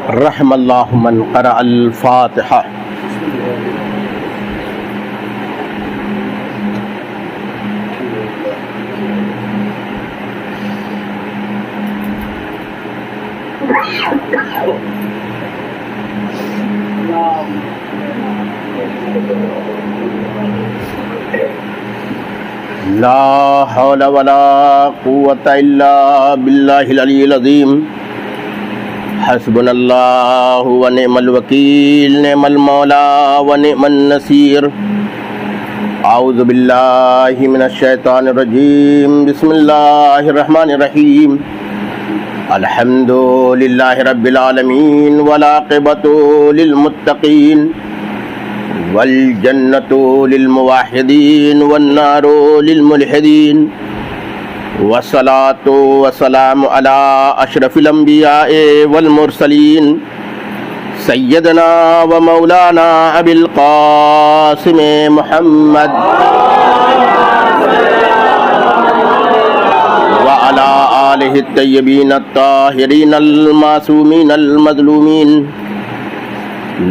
رحم اللہ من قرأ الفاتحہ. لا حول ولا قوة الا باللہ العلی العظیم. حسبنا اللہ ونعم الوکیل، نعم المولا ونعم النصیر. اعوذ باللہ من الشیطان الرجیم. بسم اللہ الرحمن الرحیم. الحمد للہ رب العالمین والعاقبۃ للمتقین والجنۃ للموحدین والنار للملحدین. والصلاة والسلام علی اشرف الانبیاء والمرسلین سیدنا و مولانا ابی القاسم محمد وعلی آلہ الطیبین الطاہرین المعصومین المظلومین.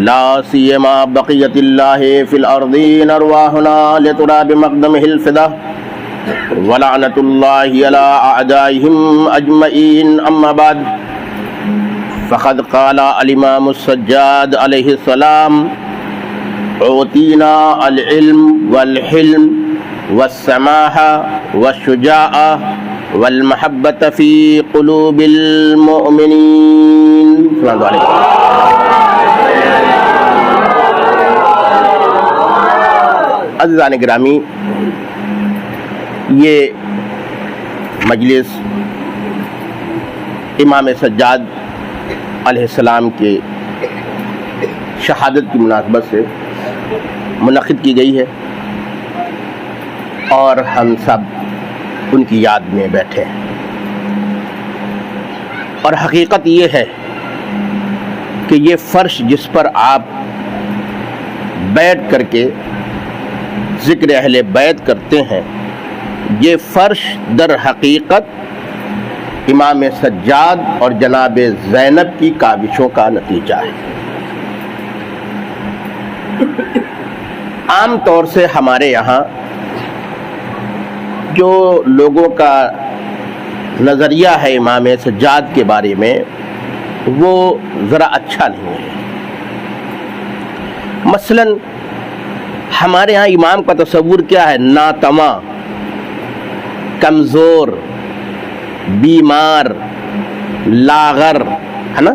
لا سیما بقیت اللہ فی الارضین ارواحنا لتراب مقدمہ الفدا ولعنت اللہ علی اعدائہم اجمعین. اما بعد فقد قال الامام السجاد علیہ السلام: اعطینا العلم والحلم والسماحہ والشجاعہ والمحبۃ فی قلوب المؤمنین. السلام علیکم. عزیزان گرامی، یہ مجلس امام سجاد علیہ السلام کے شہادت کی مناسبت سے منعقد کی گئی ہے اور ہم سب ان کی یاد میں بیٹھے ہیں. اور حقیقت یہ ہے کہ یہ فرش جس پر آپ بیٹھ کر کے ذکر اہل بیت کرتے ہیں، یہ فرش در حقیقت امام سجاد اور جناب زینب کی کاوشوں کا نتیجہ ہے. عام طور سے ہمارے یہاں جو لوگوں کا نظریہ ہے امام سجاد کے بارے میں وہ ذرا اچھا نہیں ہے. مثلاً ہمارے ہاں امام کا تصور کیا ہے؟ ناتواں، کمزور، بیمار، لاغر، ہے نا؟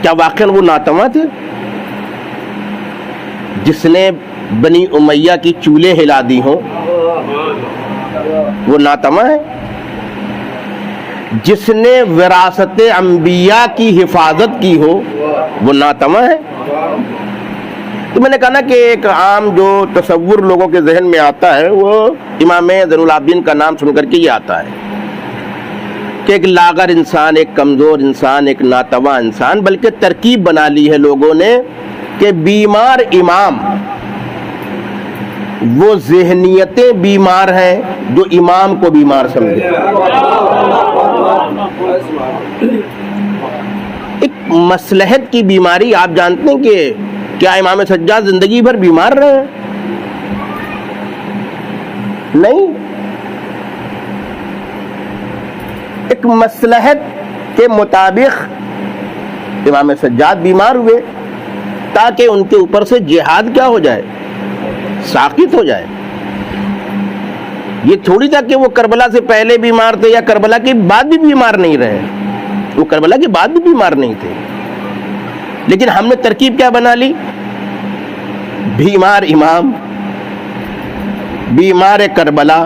کیا واقعاً وہ ناتواں تھے؟ جس نے بنی امیہ کی چولیں ہلا دی ہوں وہ ناتواں ہے؟ جس نے وراثت انبیاء کی حفاظت کی ہو وہ ناتواں ہے؟ تو میں نے کہا نا کہ ایک عام جو تصور لوگوں کے ذہن میں آتا ہے وہ امام زین العابدین کا نام سن کر کے یہ آتا ہے کہ ایک لاغر انسان، ایک کمزور انسان، ایک ناتواں انسان. بلکہ ترکیب بنا لی ہے لوگوں نے کہ بیمار امام وہ ذہنیتیں بیمار ہیں جو امام کو بیمار سمجھے. ایک مصلحت کی بیماری. آپ جانتے ہیں کہ کیا امام سجاد زندگی بھر بیمار رہے؟ نہیں. ایک مصلحت کے مطابق امام سجاد بیمار ہوئے تاکہ ان کے اوپر سے جہاد کیا ہو جائے؟ ساقط ہو جائے. یہ تھوڑی تھا کہ وہ کربلا سے پہلے بیمار تھے یا کربلا کے بعد بھی بیمار نہیں رہے. وہ کربلا کے بعد بھی بیمار نہیں تھے، لیکن ہم نے ترکیب کیا بنا لی؟ بیمار امام، بیمار کربلا.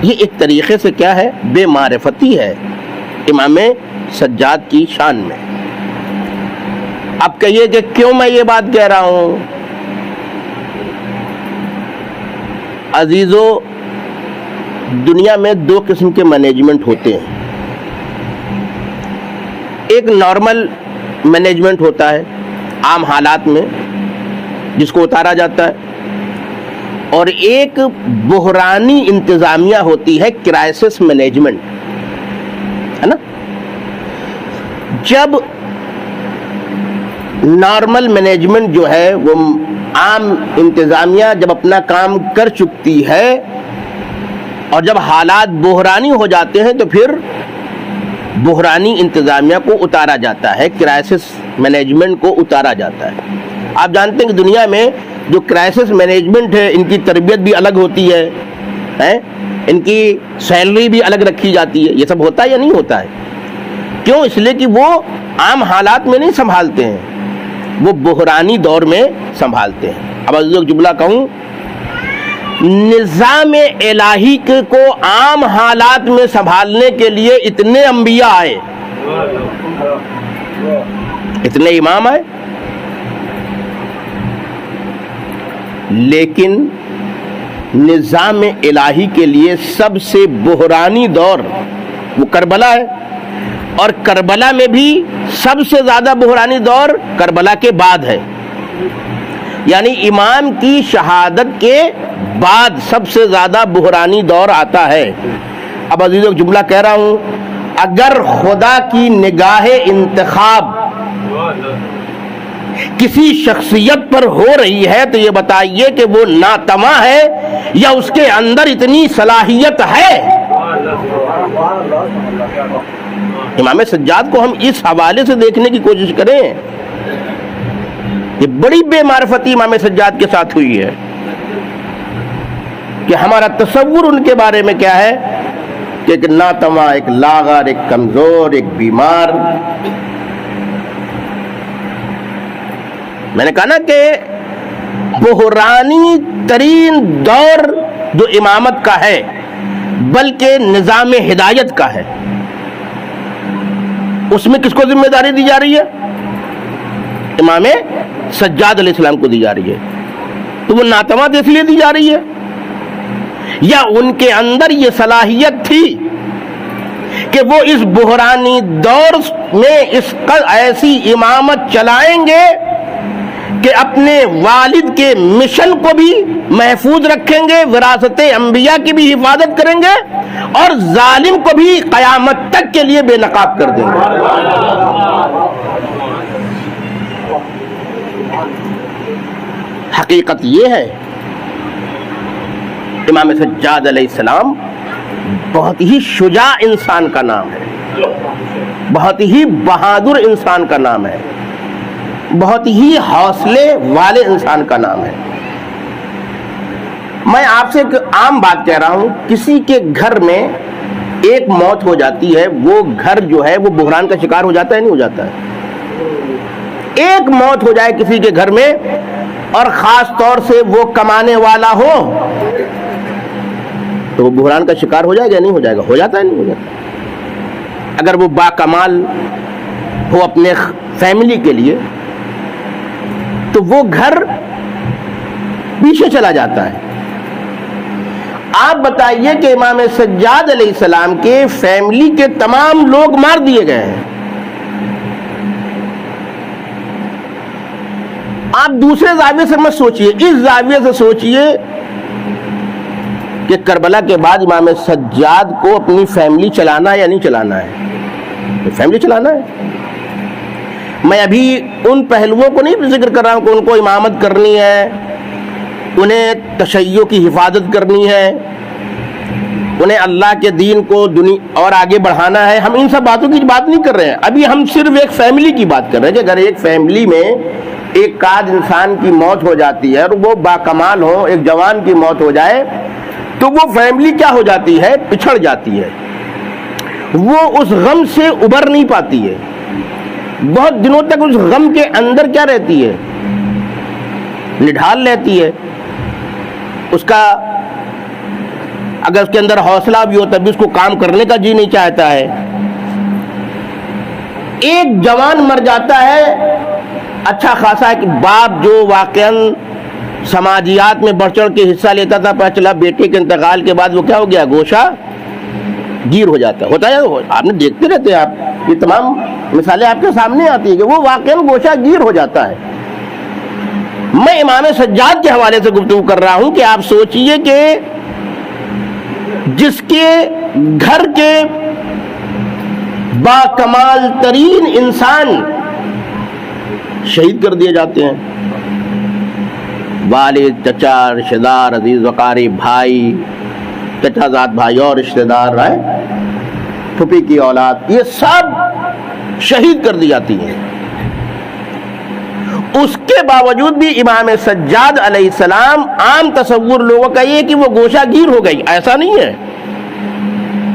یہ ایک طریقے سے کیا ہے؟ بے معرفتی ہے امام سجاد کی شان میں. اب کہیے کہ کیوں میں یہ بات کہہ رہا ہوں؟ عزیزو، دنیا میں دو قسم کے مینجمنٹ ہوتے ہیں. ایک نارمل مینجمنٹ ہوتا ہے عام حالات میں جس کو اتارا جاتا ہے، اور ایک بحرانی انتظامیہ ہوتی ہے، کرائسس مینجمنٹ، ہے نا؟ جب نارمل مینجمنٹ جو ہے وہ عام انتظامیہ جب اپنا کام کر چکتی ہے اور جب حالات بحرانی ہو جاتے ہیں تو پھر بحرانی انتظامیہ کو اتارا جاتا ہے، کرائسس مینجمنٹ کو اتارا جاتا ہے۔ آپ جانتے ہیں کہ دنیا میں جو کرائسس مینجمنٹ ہے ان کی تربیت بھی الگ ہوتی ہے، ان کی سیلری بھی الگ رکھی جاتی ہے۔ یہ سب ہوتا ہے یا نہیں ہوتا ہے؟ کیوں؟ اس لیے کہ وہ عام حالات میں نہیں سنبھالتے ہیں، وہ بحرانی دور میں سنبھالتے ہیں۔ اب ایک جملہ کہوں، نظام الہی کو عام حالات میں سنبھالنے کے لیے اتنے انبیاء آئے، اتنے امام آئے، لیکن نظام الہی کے لیے سب سے بحرانی دور وہ کربلا ہے، اور کربلا میں بھی سب سے زیادہ بحرانی دور کربلا کے بعد ہے، یعنی امام کی شہادت کے بعد سب سے زیادہ بحرانی دور آتا ہے۔ اب عزیزوں جملہ کہہ رہا ہوں، اگر خدا کی نگاہ انتخاب کسی شخصیت پر ہو رہی ہے تو یہ بتائیے کہ وہ ناتما ہے یا اس کے اندر اتنی صلاحیت ہے؟ امام سجاد کو ہم اس حوالے سے دیکھنے کی کوشش کریں، یہ بڑی بے معرفتی امام سجاد کے ساتھ ہوئی ہے کہ ہمارا تصور ان کے بارے میں کیا ہے کہ ایک ناتما، ایک لاغر، ایک کمزور، ایک بیمار۔ میں نے کہا نا کہ بحرانی ترین دور جو امامت کا ہے بلکہ نظام ہدایت کا ہے، اس میں کس کو ذمہ داری دی جا رہی ہے؟ امام سجاد علیہ السلام کو دی جا رہی ہے۔ تو وہ ناتما اس لیے دی جا رہی ہے یا ان کے اندر یہ صلاحیت تھی کہ وہ اس بحرانی دور میں اس ایسی امامت چلائیں گے کہ اپنے والد کے مشن کو بھی محفوظ رکھیں گے، وراثت انبیاء کی بھی حفاظت کریں گے، اور ظالم کو بھی قیامت تک کے لیے بے نقاب کر دیں گے۔ حقیقت یہ ہے امام سجاد علیہ السلام بہت ہی شجاع انسان کا نام ہے، بہت ہی بہادر انسان کا نام ہے، بہت ہی حوصلے والے انسان کا نام ہے۔ میں آپ سے ایک عام بات کہہ رہا ہوں، کسی کے گھر میں ایک موت ہو جاتی ہے، وہ گھر جو ہے وہ بحران کا شکار ہو جاتا ہے نہیں ہو جاتا ہے؟ ایک موت ہو جائے کسی کے گھر میں اور خاص طور سے وہ کمانے والا ہو تو وہ بحران کا شکار ہو جائے گا نہیں ہو جائے گا؟ ہو جاتا ہے نہیں ہو جاتا؟ اگر وہ باکمال ہو اپنے فیملی کے لیے تو وہ گھر پیچھے چلا جاتا ہے۔ آپ بتائیے کہ امام سجاد علیہ السلام کے فیملی کے تمام لوگ مار دیے گئے ہیں۔ آپ دوسرے زاویے سے مت سوچئے، اس زاویے سے سوچئے کہ کربلا کے بعد امام سجاد کو اپنی فیملی چلانا ہے یا نہیں چلانا ہے؟ فیملی چلانا ہے۔ میں ابھی ان پہلوؤں کو نہیں ذکر کر رہا ہوں کہ ان کو امامت کرنی ہے، انہیں تشیع کی حفاظت کرنی ہے، انہیں اللہ کے دین کو دنیا اور آگے بڑھانا ہے۔ ہم ان سب باتوں کی بات نہیں کر رہے ہیں، ابھی ہم صرف ایک فیملی کی بات کر رہے ہیں کہ اگر ایک فیملی میں ایک قائد انسان کی موت ہو جاتی ہے اور وہ باکمال ہو، ایک جوان کی موت ہو جائے تو وہ فیملی کیا ہو جاتی ہے؟ پچھڑ جاتی ہے، وہ اس غم سے ابھر نہیں پاتی ہے، بہت دنوں تک اس غم کے اندر کیا رہتی ہے؟ نڈھال رہتی ہے۔ اس کا اگر اس کے اندر حوصلہ بھی ہوتا بھی اس کو کام کرنے کا جی نہیں چاہتا ہے۔ ایک جوان مر جاتا ہے اچھا خاصا کہ باپ جو واقعاً سماجیات میں بڑھ چڑھ کے حصہ لیتا تھا، پتہ چلا بیٹے کے انتقال کے بعد وہ کیا ہو گیا؟ گوشہ گیر ہو جاتا ہوتا ہے۔ آپ نے دیکھتے رہتے ہیں، آپ یہ تمام مثالیں آپ کے سامنے آتی ہیں کہ وہ واقعاً گوشہ گیر ہو جاتا ہے۔ میں امام سجاد کے حوالے سے گفتگو کر رہا ہوں کہ آپ سوچئے کہ جس کے گھر کے با کمال ترین انسان شہید کر دیے جاتے ہیں. والد، چچا، رشتہ دار، عزیز وقاری بھائی، چچا زاد بھائی اور رشتہ دار، پھوپھی کی اولاد، یہ سب شہید کر دی جاتی ہیں. اس کے باوجود بھی امام سجاد علیہ السلام، عام تصور لوگوں کا یہ کہ وہ گوشہ گیر ہو گئی، ایسا نہیں ہے.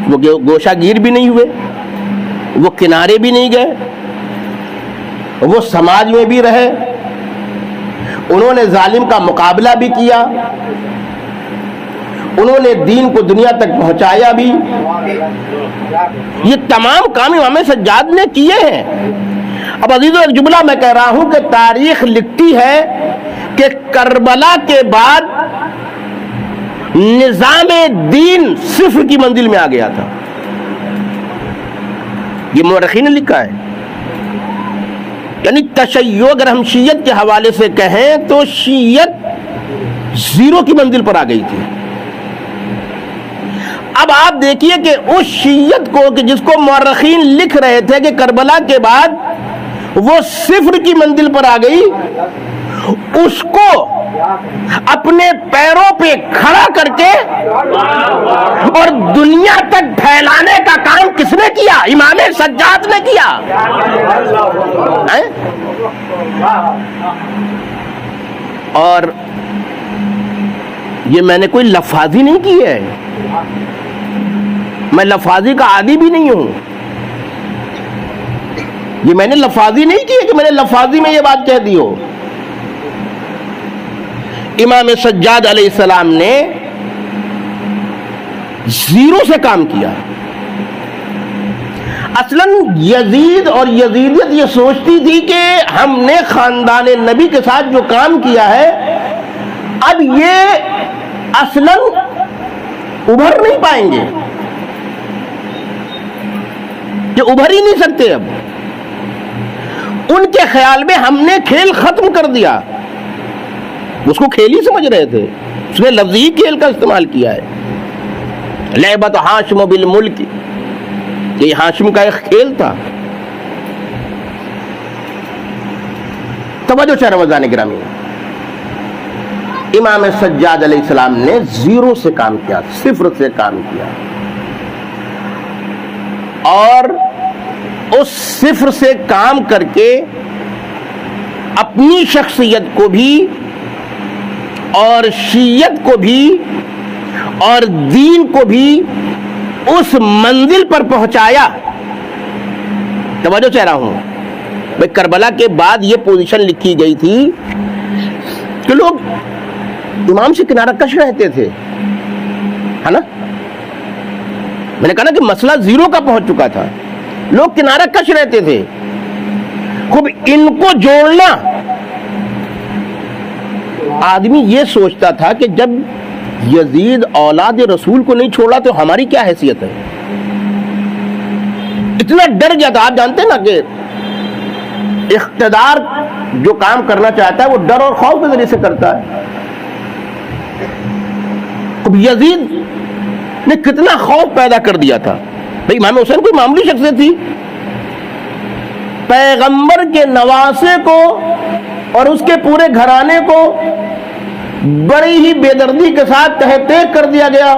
وہ گوشہ گیر بھی نہیں ہوئے، وہ کنارے بھی نہیں گئے، وہ سماج میں بھی رہے، انہوں نے ظالم کا مقابلہ بھی کیا، انہوں نے دین کو دنیا تک پہنچایا بھی. یہ تمام کام امام سجاد نے کیے ہیں. اب عزیزو، ایک جملہ میں کہہ رہا ہوں کہ تاریخ لکھتی ہے کہ کربلا کے بعد نظام دین صفر کی منزل میں آ گیا تھا. یہ مورخین نے لکھا ہے. یعنی تشیع، اگر ہم شیعت کے حوالے سے کہیں تو شیعت زیرو کی منزل پر آ گئی تھی. اب آپ دیکھیے کہ اس شیعت کو کہ جس کو مورخین لکھ رہے تھے کہ کربلا کے بعد وہ صفر کی منزل پر آ گئی، اس کو اپنے پیروں پہ کھڑا کر کے اور دنیا تک پھیلانے کا کام کس نے کیا؟ امام سجاد نے کیا. اور یہ میں نے کوئی لفاظی نہیں کی ہے، میں لفاظی کا عادی بھی نہیں ہوں. یہ میں نے لفاظی نہیں کی ہے کہ میں نے لفاظی میں یہ بات کہہ دی ہو. امام سجاد علیہ السلام نے زیرو سے کام کیا. اصلاً یزید اور یزیدیت یہ سوچتی تھی کہ ہم نے خاندان نبی کے ساتھ جو کام کیا ہے، اب یہ اصلاً ابھر نہیں پائیں گے، کہ ابھر ہی نہیں سکتے. اب ان کے خیال میں ہم نے کھیل ختم کر دیا. اس کو کھیل ہی سمجھ رہے تھے، اس نے لفظی کھیل کا استعمال کیا ہے. لعبت ہاشم بالملک، یہ ہاشم کا ایک کھیل تھا. توجہ چاہے رمضان گرامی، امام سجاد علیہ السلام نے زیرو سے کام کیا، صفر سے کام کیا، اور اس صفر سے کام کر کے اپنی شخصیت کو بھی اور شیعت کو بھی اور دین کو بھی اس منزل پر پہنچایا. توجہ چاہ رہا ہوں بھائی، کربلا کے بعد یہ پوزیشن لکھی گئی تھی کہ لوگ امام سے کنارہ کش رہتے تھے، ہے نا. میں نے کہا نا کہ مسئلہ زیرو کا پہنچ چکا تھا، لوگ کنارہ کش رہتے تھے. خوب ان کو جوڑنا، آدمی یہ سوچتا تھا کہ جب یزید اولاد رسول کو نہیں چھوڑا تو ہماری کیا حیثیت ہے. اتنا ڈر گیا تھا. آپ جانتے ہیں نا کہ اقتدار جو کام کرنا چاہتا ہے وہ ڈر اور خوف کے ذریعے سے کرتا ہے. اب یزید نے کتنا خوف پیدا کر دیا تھا. بھائی امام حسین کوئی معمولی شخصیت تھی، پیغمبر کے نواسے کو اور اس کے پورے گھرانے کو بڑی ہی بے دردی کے ساتھ تہ تیغ کر دیا گیا.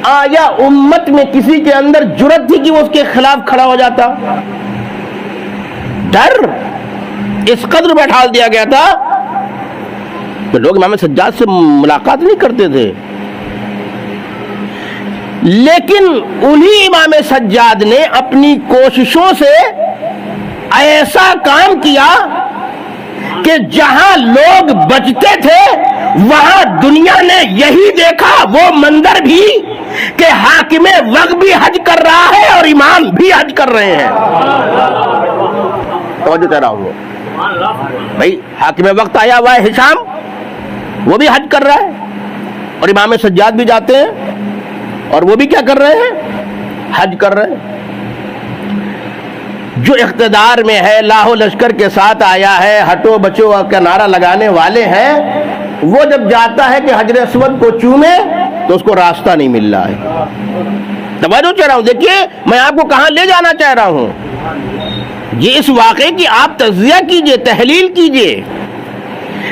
آیا امت میں کسی کے اندر جرأت تھی کہ وہ اس کے خلاف کھڑا ہو جاتا؟ ڈر اس قدر بیٹھا دیا گیا تھا کہ لوگ امام سجاد سے ملاقات نہیں کرتے تھے. لیکن انہی امام سجاد نے اپنی کوششوں سے ایسا کام کیا کہ جہاں لوگ بچتے تھے وہاں دنیا نے یہی دیکھا وہ منظر بھی کہ حاکم وقت بھی حج کر رہا ہے اور امام بھی حج کر رہے ہیں. توجہ کہہ رہا ہوں بھائی، حاکم وقت آیا ہوا ہے ہشام، وہ بھی حج کر رہا ہے، اور امام سجاد بھی جاتے ہیں اور وہ بھی کیا کر رہے ہیں؟ حج کر رہے ہیں. جو اقتدار میں ہے، لاہو لشکر کے ساتھ آیا ہے، ہٹو بچو کا نعرہ لگانے والے ہیں، وہ جب جاتا ہے کہ حجر اسود کو چومے تو اس کو راستہ نہیں مل رہا ہے. توجہ چاہ رہا ہوں، دیکھیے میں آپ کو کہاں لے جانا چاہ رہا ہوں. یہ اس واقعے کی آپ تجزیہ کیجئے، تحلیل کیجئے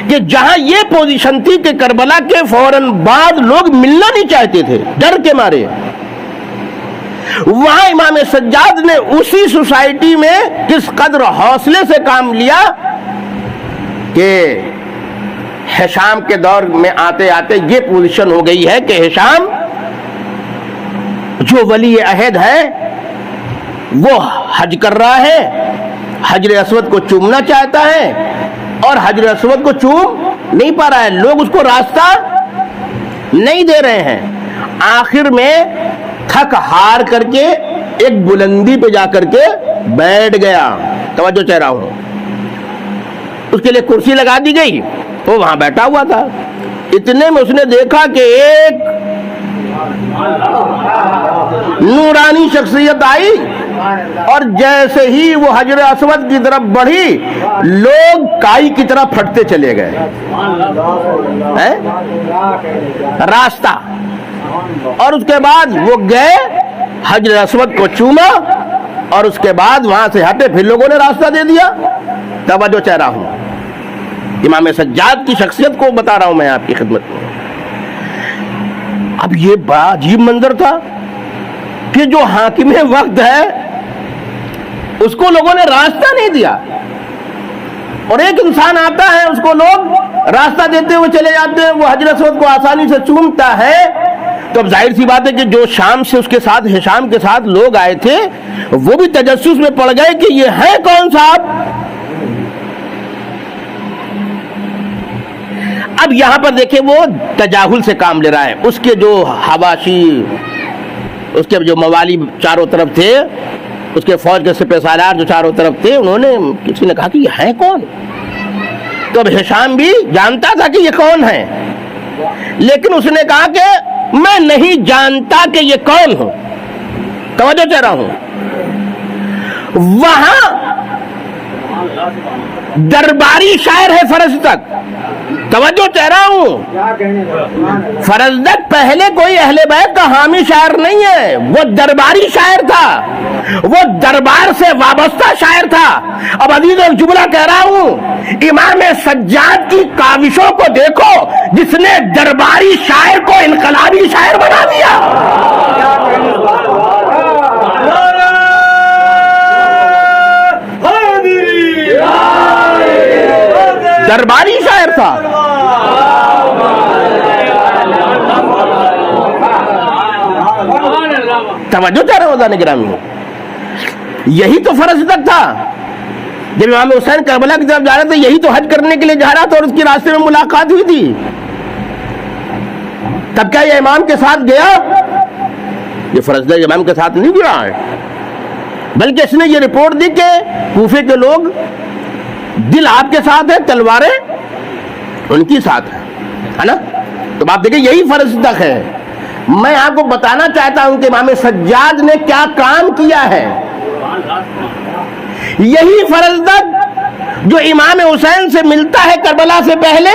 کہ جہاں یہ پوزیشن تھی کہ کربلا کے فوراً بعد لوگ ملنا نہیں چاہتے تھے ڈر کے مارے، وہاں امام سجاد نے اسی سوسائٹی میں کس قدر حوصلے سے کام لیا کہ ہشام کے دور میں آتے آتے یہ پوزیشن ہو گئی ہے کہ ہشام جو ولی عہد ہے وہ حج کر رہا ہے، حجر اسود کو چومنا چاہتا ہے اور حجر اسود کو چوم نہیں پا رہا ہے، لوگ اس کو راستہ نہیں دے رہے ہیں. آخر میں تھک ہار کر کے ایک بلندی پہ جا کر کے بیٹھ گیا. توجہ چاہ رہا ہوں. اس کے لیے کرسی لگا دی گئی، وہ وہاں بیٹھا ہوا تھا. اتنے میں اس نے دیکھا کہ ایک نورانی شخصیت آئی اور جیسے ہی وہ حجر اسود کی طرف بڑھی لوگ کائی کی طرح پھٹتے چلے گئے راستہ. اور اس کے بعد وہ گئے حجر اسود کو چوما اور اس کے بعد وہاں سے ہٹے، پھر لوگوں نے راستہ دے دیا. توجہ چاہ رہا ہوں، امام سجاد کی شخصیت کو بتا رہا ہوں میں آپ کی خدمت میں. اب یہ بڑا عجیب منظر تھا کہ جو حاکم وقت ہے اس کو لوگوں نے راستہ نہیں دیا، اور ایک انسان آتا ہے اس کو لوگ راستہ دیتے ہوئے چلے جاتے ہیں، وہ حجر اسود کو آسانی سے چومتا ہے. تو اب ظاہر سی بات ہے کہ جو شام سے اس کے ساتھ ہشام کے ساتھ لوگ آئے تھے وہ بھی تجسس میں پڑ گئے کہ یہ ہے کون صاحب. اب یہاں پر دیکھیں وہ تجاہل سے کام لے رہا ہے. اس کے جو حواشی، اس کے جو موالی چاروں طرف تھے، اس کے فوج کے سپہ سالار جو چاروں طرف تھے، انہوں نے کسی نے کہا کہ یہ ہے کون. تو اب ہشام بھی جانتا تھا کہ یہ کون ہے، لیکن اس نے کہا کہ میں نہیں جانتا کہ یہ کون ہوں. توجہ چاہ رہا ہوں. وہاں درباری شاعر ہے فرزدق. توجہ چاہ رہا ہوں، فرزدق پہلے کوئی اہل بیت کا حامی شاعر نہیں ہے، وہ درباری شاعر تھا، وہ دربار سے وابستہ شاعر تھا. اب عزیز الجملہ کہہ رہا ہوں، امام سجاد کی کاوشوں کو دیکھو جس نے درباری شاعر کو انقلابی شاعر بنا دیا. درباری شاعر تھا. توجہ چاہ رہے ہو گرامی، یہی تو فرزدق تھا. جب امام حسین کربلا کی طرف جا رہے تھے یہی تو حج کرنے کے لیے جا رہا تھا اور اس کی راستے میں ملاقات ہوئی تھی. تب کیا یہ امام کے ساتھ گیا؟ یہ فرزدق امام کے ساتھ نہیں گیا ہے، بلکہ اس نے یہ رپورٹ دی کہ کوفے کے لوگ دل آپ کے ساتھ ہے، تلواریں ان کی ساتھ ہے نا. تو آپ دیکھیں یہی فرزدق ہے. میں آپ کو بتانا چاہتا ہوں کہ امام سجاد نے کیا کام کیا ہے. یہی فرزدق جو امام حسین سے ملتا ہے کربلا سے پہلے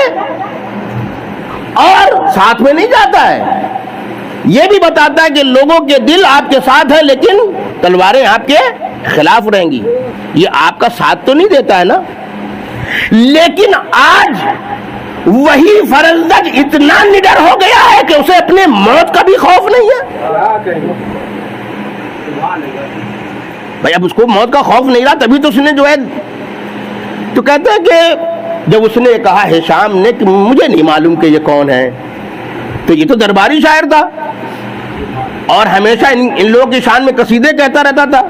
اور ساتھ میں نہیں جاتا ہے، یہ بھی بتاتا ہے کہ لوگوں کے دل آپ کے ساتھ ہے لیکن تلواریں آپ کے خلاف رہیں گی. یہ آپ کا ساتھ تو نہیں دیتا ہے نا. لیکن آج وہی فرزدق اتنا نڈر ہو گیا ہے کہ اسے اپنے موت کا بھی خوف نہیں ہے. بھائی اب اس کو موت کا خوف نہیں رہا، تبھی تو اس نے جو ہے تو کہتا ہے کہ جب اس نے کہا ہشام نے کہ مجھے نہیں معلوم کہ یہ کون ہے، تو یہ تو درباری شاعر تھا اور ہمیشہ ان لوگوں کی شان میں قصیدے کہتا رہتا تھا.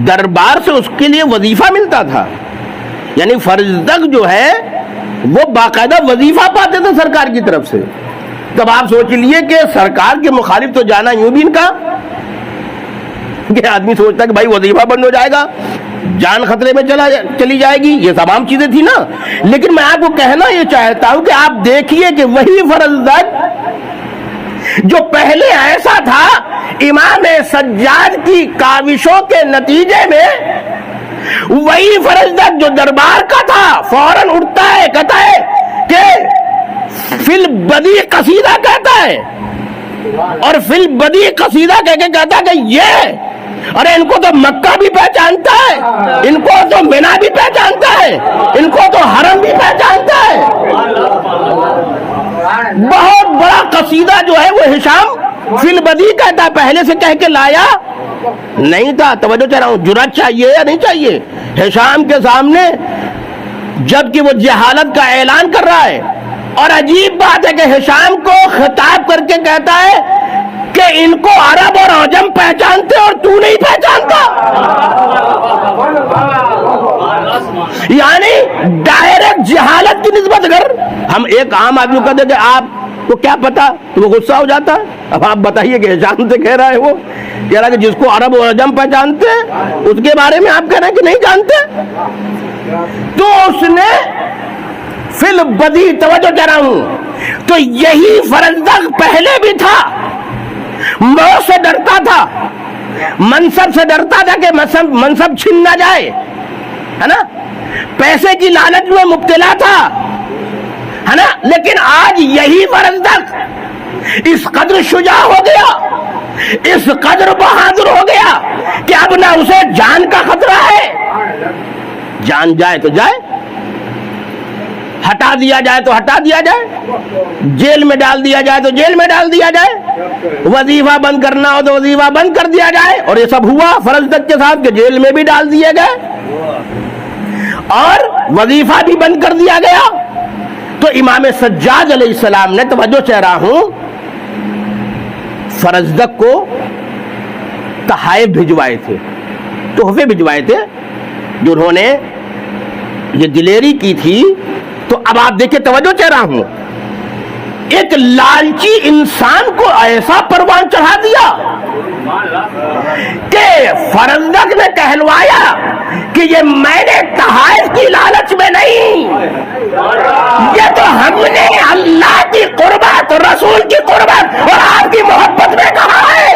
دربار سے اس کے لیے وظیفہ ملتا تھا، یعنی فرزدق جو ہے وہ باقاعدہ وظیفہ پاتے تھے سرکار کی طرف سے. تب آپ سوچ لیے کہ سرکار کے مخالف تو جانا یوں بھی ان کا کہ آدمی سوچتا کہ بھائی وظیفہ بند ہو جائے گا، جان خطرے میں چلی جائے گی، یہ تمام چیزیں تھی نا. لیکن میں آپ کو کہنا یہ چاہتا ہوں کہ آپ دیکھیے کہ وہی فرزدق جو پہلے ایسا تھا، امام سجاد کی کاوشوں کے نتیجے میں وہی فرزدق جو دربار کا تھا فوراً اٹھتا ہے، کہتا ہے کہ فی البدیع قصیدہ کہتا ہے اور فی البدی قصیدہ کہہ کے کہتا کہ یہ، ارے ان کو تو مکہ بھی پہچانتا ہے، ان کو تو مینا بھی پہچانتا ہے، ان کو تو حرم بھی پہچانتا ہے۔ بہت بڑا قصیدہ جو ہے وہ ہشام فی البدی کہتا، پہلے سے کہہ کے لایا نہیں تھا۔ توجہ چاہ رہا ہوں، جرأت چاہیے یا نہیں چاہیے ہشام کے سامنے، جبکہ وہ جہالت کا اعلان کر رہا ہے؟ اور عجیب بات ہے کہ ہشام کو خطاب کر کے کہتا ہے کہ ان کو عرب اور عجم پہچانتے اور تو نہیں پہچانتا، یعنی ڈائریکٹ جہالت کی نسبت۔ اگر ہم ایک عام آدمی کو کہتے کہ آپ کو کیا پتا تو وہ غصہ ہو جاتا ہے۔ اب آپ بتائیے کہ ہشام سے کہہ رہا ہے، وہ کہہ رہا ہے کہ جس کو عرب اور عجم پہچانتے ہیں اس کے بارے میں آپ کہہ رہے ہیں کہ نہیں جانتے۔ تو اس نے فی البدی، توجہ کر رہا ہوں، تو یہی فرزدق پہلے بھی تھا، موت سے ڈرتا تھا، منصب سے ڈرتا تھا کہ منصب چھن نہ جائے، ہے نا، پیسے کی لالچ میں مبتلا تھا، ہے نا، لیکن آج یہی فرزدق اس قدر شجاع ہو گیا، اس قدر بہادر ہو گیا کہ اب نہ اسے جان کا خطرہ ہے، جان جائے تو جائے، ہٹا دیا جائے تو ہٹا دیا جائے، جیل میں ڈال دیا جائے تو جیل میں ڈال دیا جائے، وظیفہ بند کرنا ہو تو وظیفہ بند کر دیا جائے، اور یہ سب ہوا فرزدق کے ساتھ کہ جیل میں بھی ڈال دیا گئے اور وظیفہ بھی بند کر دیا گیا۔ تو امام سجاد علیہ السلام نے، توجہ چاہ رہا ہوں، فرزدق کو تحائف بھجوائے تھے، تحفے بھجوائے تھے جو انہوں نے یہ دلیری کی تھی۔ تو اب آپ دیکھیں، توجہ چاہ رہا ہوں، ایک لالچی انسان کو ایسا پروان چڑھا دیا کہ فرزدق نے کہلوایا کہ یہ میں نے تحائف کی لالچ میں نہیں، یہ تو ہم نے اللہ کی قربت، رسول کی قربت اور آپ کی محبت میں کہا ہے۔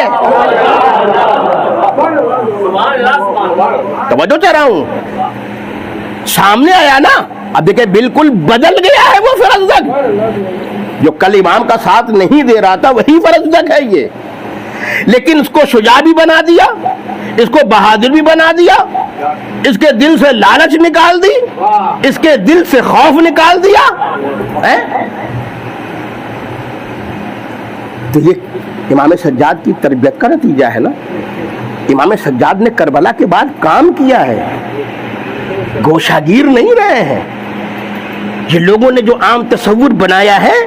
توجہ چاہ رہا ہوں، سامنے آیا نا، اب دیکھیں بالکل بدل گیا ہے وہ فرزدق، جو کل امام کا ساتھ نہیں دے رہا تھا وہی فرزدق ہے یہ، لیکن اس کو شجاع بھی بنا دیا، اس کو بہادر بھی بنا دیا، اس کے دل سے لالچ نکال دی، اس کے دل سے خوف نکال دیا۔ تو یہ امام سجاد کی تربیت کا نتیجہ ہے نا۔ امام سجاد نے کربلا کے بعد کام کیا ہے، گوشاگیر نہیں رہے ہیں۔ یہ لوگوں نے جو عام تصور بنایا ہے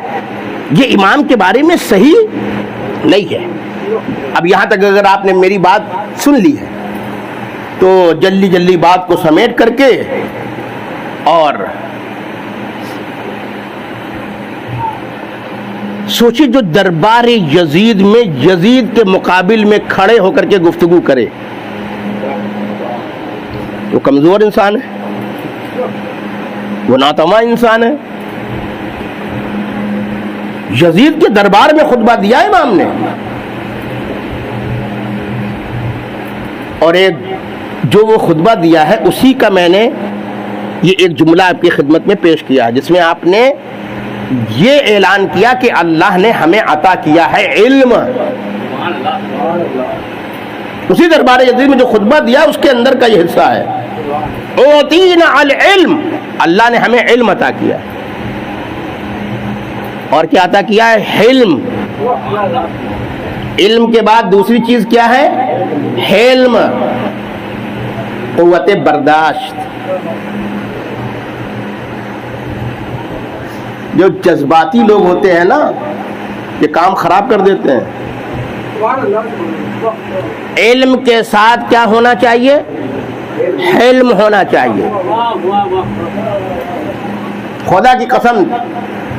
یہ امام کے بارے میں صحیح نہیں ہے۔ اب یہاں تک اگر آپ نے میری بات سن لی ہے تو جلدی جلدی بات کو سمیٹ کر کے اور سوچی، جو دربار یزید میں یزید کے مقابل میں کھڑے ہو کر کے گفتگو کرے وہ کمزور انسان ہے، وہ ناتواں انسان ہے۔ یزید کے دربار میں خطبہ دیا امام نے، اور ایک جو وہ خطبہ دیا ہے اسی کا میں نے یہ ایک جملہ آپ کی خدمت میں پیش کیا ہے، جس میں آپ نے یہ اعلان کیا کہ اللہ نے ہمیں عطا کیا ہے علم۔ اسی دربار یزید میں جو خطبہ دیا اس کے اندر کا یہ حصہ ہے، اوتینا العلم، اللہ نے ہمیں علم عطا کیا ہے، اور کیا عطا کیا ہے؟ حلم۔ علم کے بعد دوسری چیز کیا ہے؟ حلم، قوت برداشت۔ جو جذباتی لوگ ہوتے ہیں نا یہ کام خراب کر دیتے ہیں۔ علم کے ساتھ کیا ہونا چاہیے؟ حلم ہونا چاہیے۔ خدا کی قسم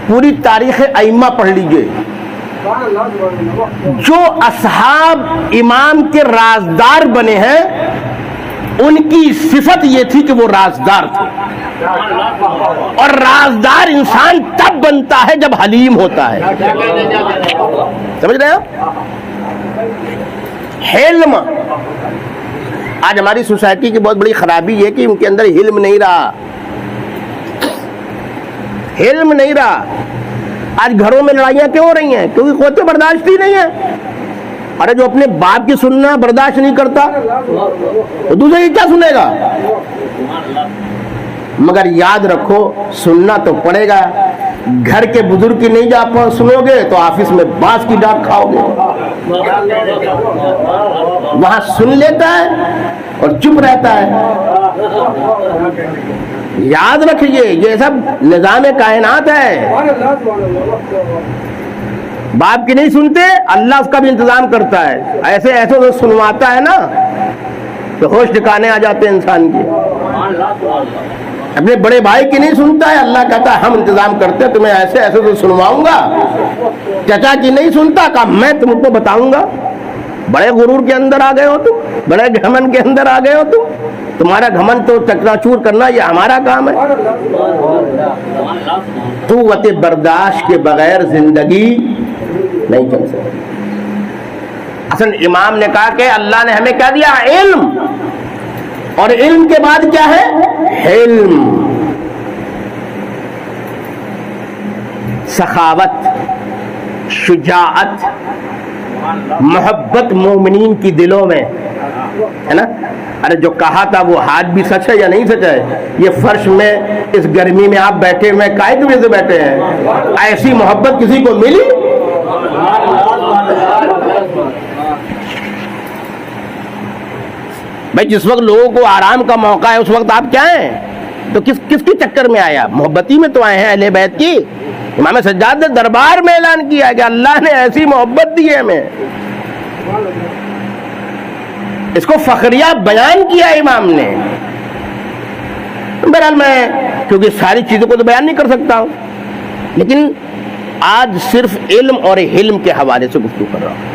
پوری تاریخ ائمہ پڑھ لیجئے، جو اصحاب امام کے رازدار بنے ہیں ان کی صفت یہ تھی کہ وہ رازدار تھے، اور رازدار انسان تب بنتا ہے جب حلیم ہوتا ہے۔ سمجھ رہے ہیں؟ حلم۔ آج ہماری سوسائٹی کی بہت بڑی خرابی یہ کہ ان کے اندر علم نہیں رہا، علم نہیں رہا۔ آج گھروں میں لڑائیاں کیوں ہو رہی ہیں؟ کیونکہ قوت برداشت ہی نہیں ہے. ارے جو اپنے باپ کی سننا برداشت نہیں کرتا تو دوسرے کی کیا سنے گا؟ مگر یاد رکھو سننا تو پڑے گا. گھر کے بزرگ کی نہیں جا سنو گے تو آفس میں بانس کی ڈانٹ کھاؤ گے. وہاں سن لیتا ہے اور چپ رہتا ہے. یاد رکھیے یہ سب نظام کائنات ہے. باپ کی نہیں سنتے اللہ اس کا بھی انتظام کرتا ہے. ایسے ایسے تو سنواتا ہے نا کہ ہوش ٹھکانے آ جاتے ہیں انسان کے. اپنے بڑے بھائی کی نہیں سنتا ہے اللہ کہتا ہے ہم انتظام کرتے ہیں تمہیں ایسے ایسے تو سنواؤں گا. چچا کی نہیں سنتا کہا میں تم کو بتاؤں گا. بڑے غرور کے اندر آ گئے ہو تم, بڑے گھمن کے اندر آ گئے ہو تم. تمہارا گھمن تو چکنا چور کرنا یہ ہمارا کام ہے. قوت برداشت کے بغیر زندگی نہیں چل سکتی. اصل امام نے کہا کہ اللہ نے ہمیں کیا دیا؟ علم. اور علم کے بعد کیا ہے؟ حلم. سخاوت, شجاعت, محبت مومنین کی دلوں میں ہے نا. ارے جو کہا تھا وہ ہاتھ بھی سچ ہے یا نہیں سچ ہے؟ یہ فرش میں اس گرمی میں آپ بیٹھے ہوئے کائے کی وجہ سے بیٹھے ہیں؟ ایسی محبت کسی کو ملی؟ بھائی جس وقت لوگوں کو آرام کا موقع ہے اس وقت آپ کیا ہیں؟ تو کس کے چکر میں آیا؟ محبتی میں تو آئے ہیں اہل بیت کی. امام سجاد نے دربار میں اعلان کیا کہ اللہ نے ایسی محبت دی ہے ہمیں. اس کو فخریہ بیان کیا امام نے. بہرحال میں کیونکہ ساری چیزوں کو تو بیان نہیں کر سکتا ہوں, لیکن آج صرف علم اور حلم کے حوالے سے گفتگو کر رہا ہوں.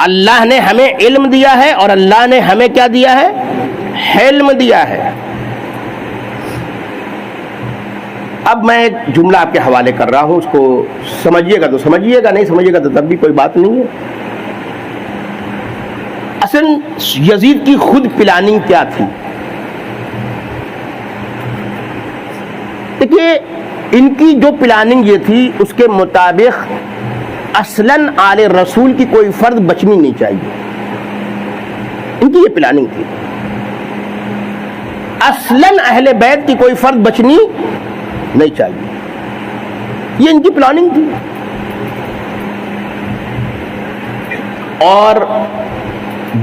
اللہ نے ہمیں علم دیا ہے اور اللہ نے ہمیں کیا دیا ہے؟ حلم دیا ہے. اب میں ایک جملہ آپ کے حوالے کر رہا ہوں, اس کو سمجھیے گا تو سمجھیے گا, نہیں سمجھیے گا تو تب بھی کوئی بات نہیں ہے. اصل یزید کی خود پلاننگ کیا تھی؟ دیکھیے ان کی جو پلاننگ یہ تھی اس کے مطابق اصلاً آل رسول کی کوئی فرد بچنی نہیں چاہیے. ان کی یہ پلاننگ تھی. اصلاً اہل بیت کی کوئی فرد بچنی نہیں چاہیے. یہ ان کی پلاننگ تھی. اور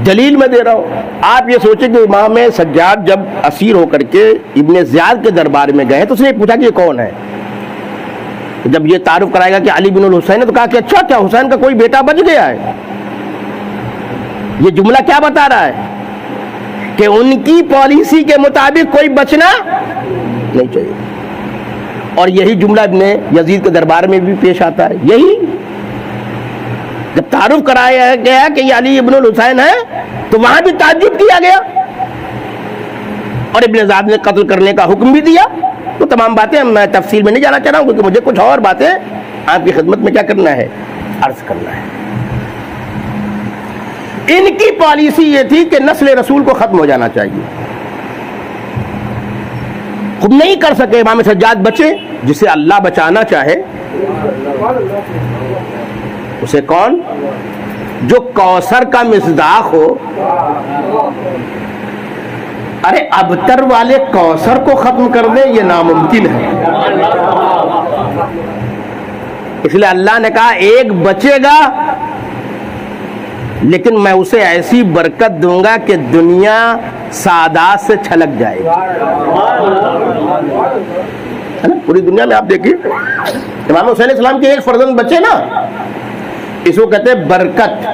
دلیل میں دے رہا ہوں. آپ یہ سوچیں کہ امام سجاد جب اسیر ہو کر کے ابن زیاد کے دربار میں گئے تو اس نے پوچھا کہ یہ کون ہے. جب یہ تعارف کرائے گا کہ علی بن الحسین ہے تو کہا کہ اچھا کیا حسین کا کوئی بیٹا بچ گیا ہے؟ یہ جملہ کیا بتا رہا ہے؟ کہ ان کی پالیسی کے مطابق کوئی بچنا نہیں چاہیے. اور یہی جملہ ابن یزید کے دربار میں بھی پیش آتا ہے. یہی جب تعارف کرایا گیا کہ یہ علی ابن الحسین ہے تو وہاں بھی تعجب کیا گیا اور ابن زیاد نے قتل کرنے کا حکم بھی دیا. تو تمام باتیں میں تفصیل میں نہیں جانا چاہ رہا ہوں کیونکہ مجھے کچھ اور باتیں آپ کی خدمت میں کیا کرنا ہے؟ عرض کرنا ہے. ان کی پالیسی یہ تھی کہ نسل رسول کو ختم ہو جانا چاہیے. خود نہیں کر سکے امام سجاد بچے, جسے اللہ بچانا چاہے اسے کون؟ جو کوثر کا مصداق ہو. ارے ابتر والے کوثر کو ختم کر دیں یہ ناممکن ہے. اس لیے اللہ نے کہا ایک بچے گا لیکن میں اسے ایسی برکت دوں گا کہ دنیا سعادت سے چھلک جائے گی. پوری دنیا میں آپ دیکھیے امام حسین علیہ السلام کے ایک فرزند بچے نا, اس کو کہتے ہیں برکت.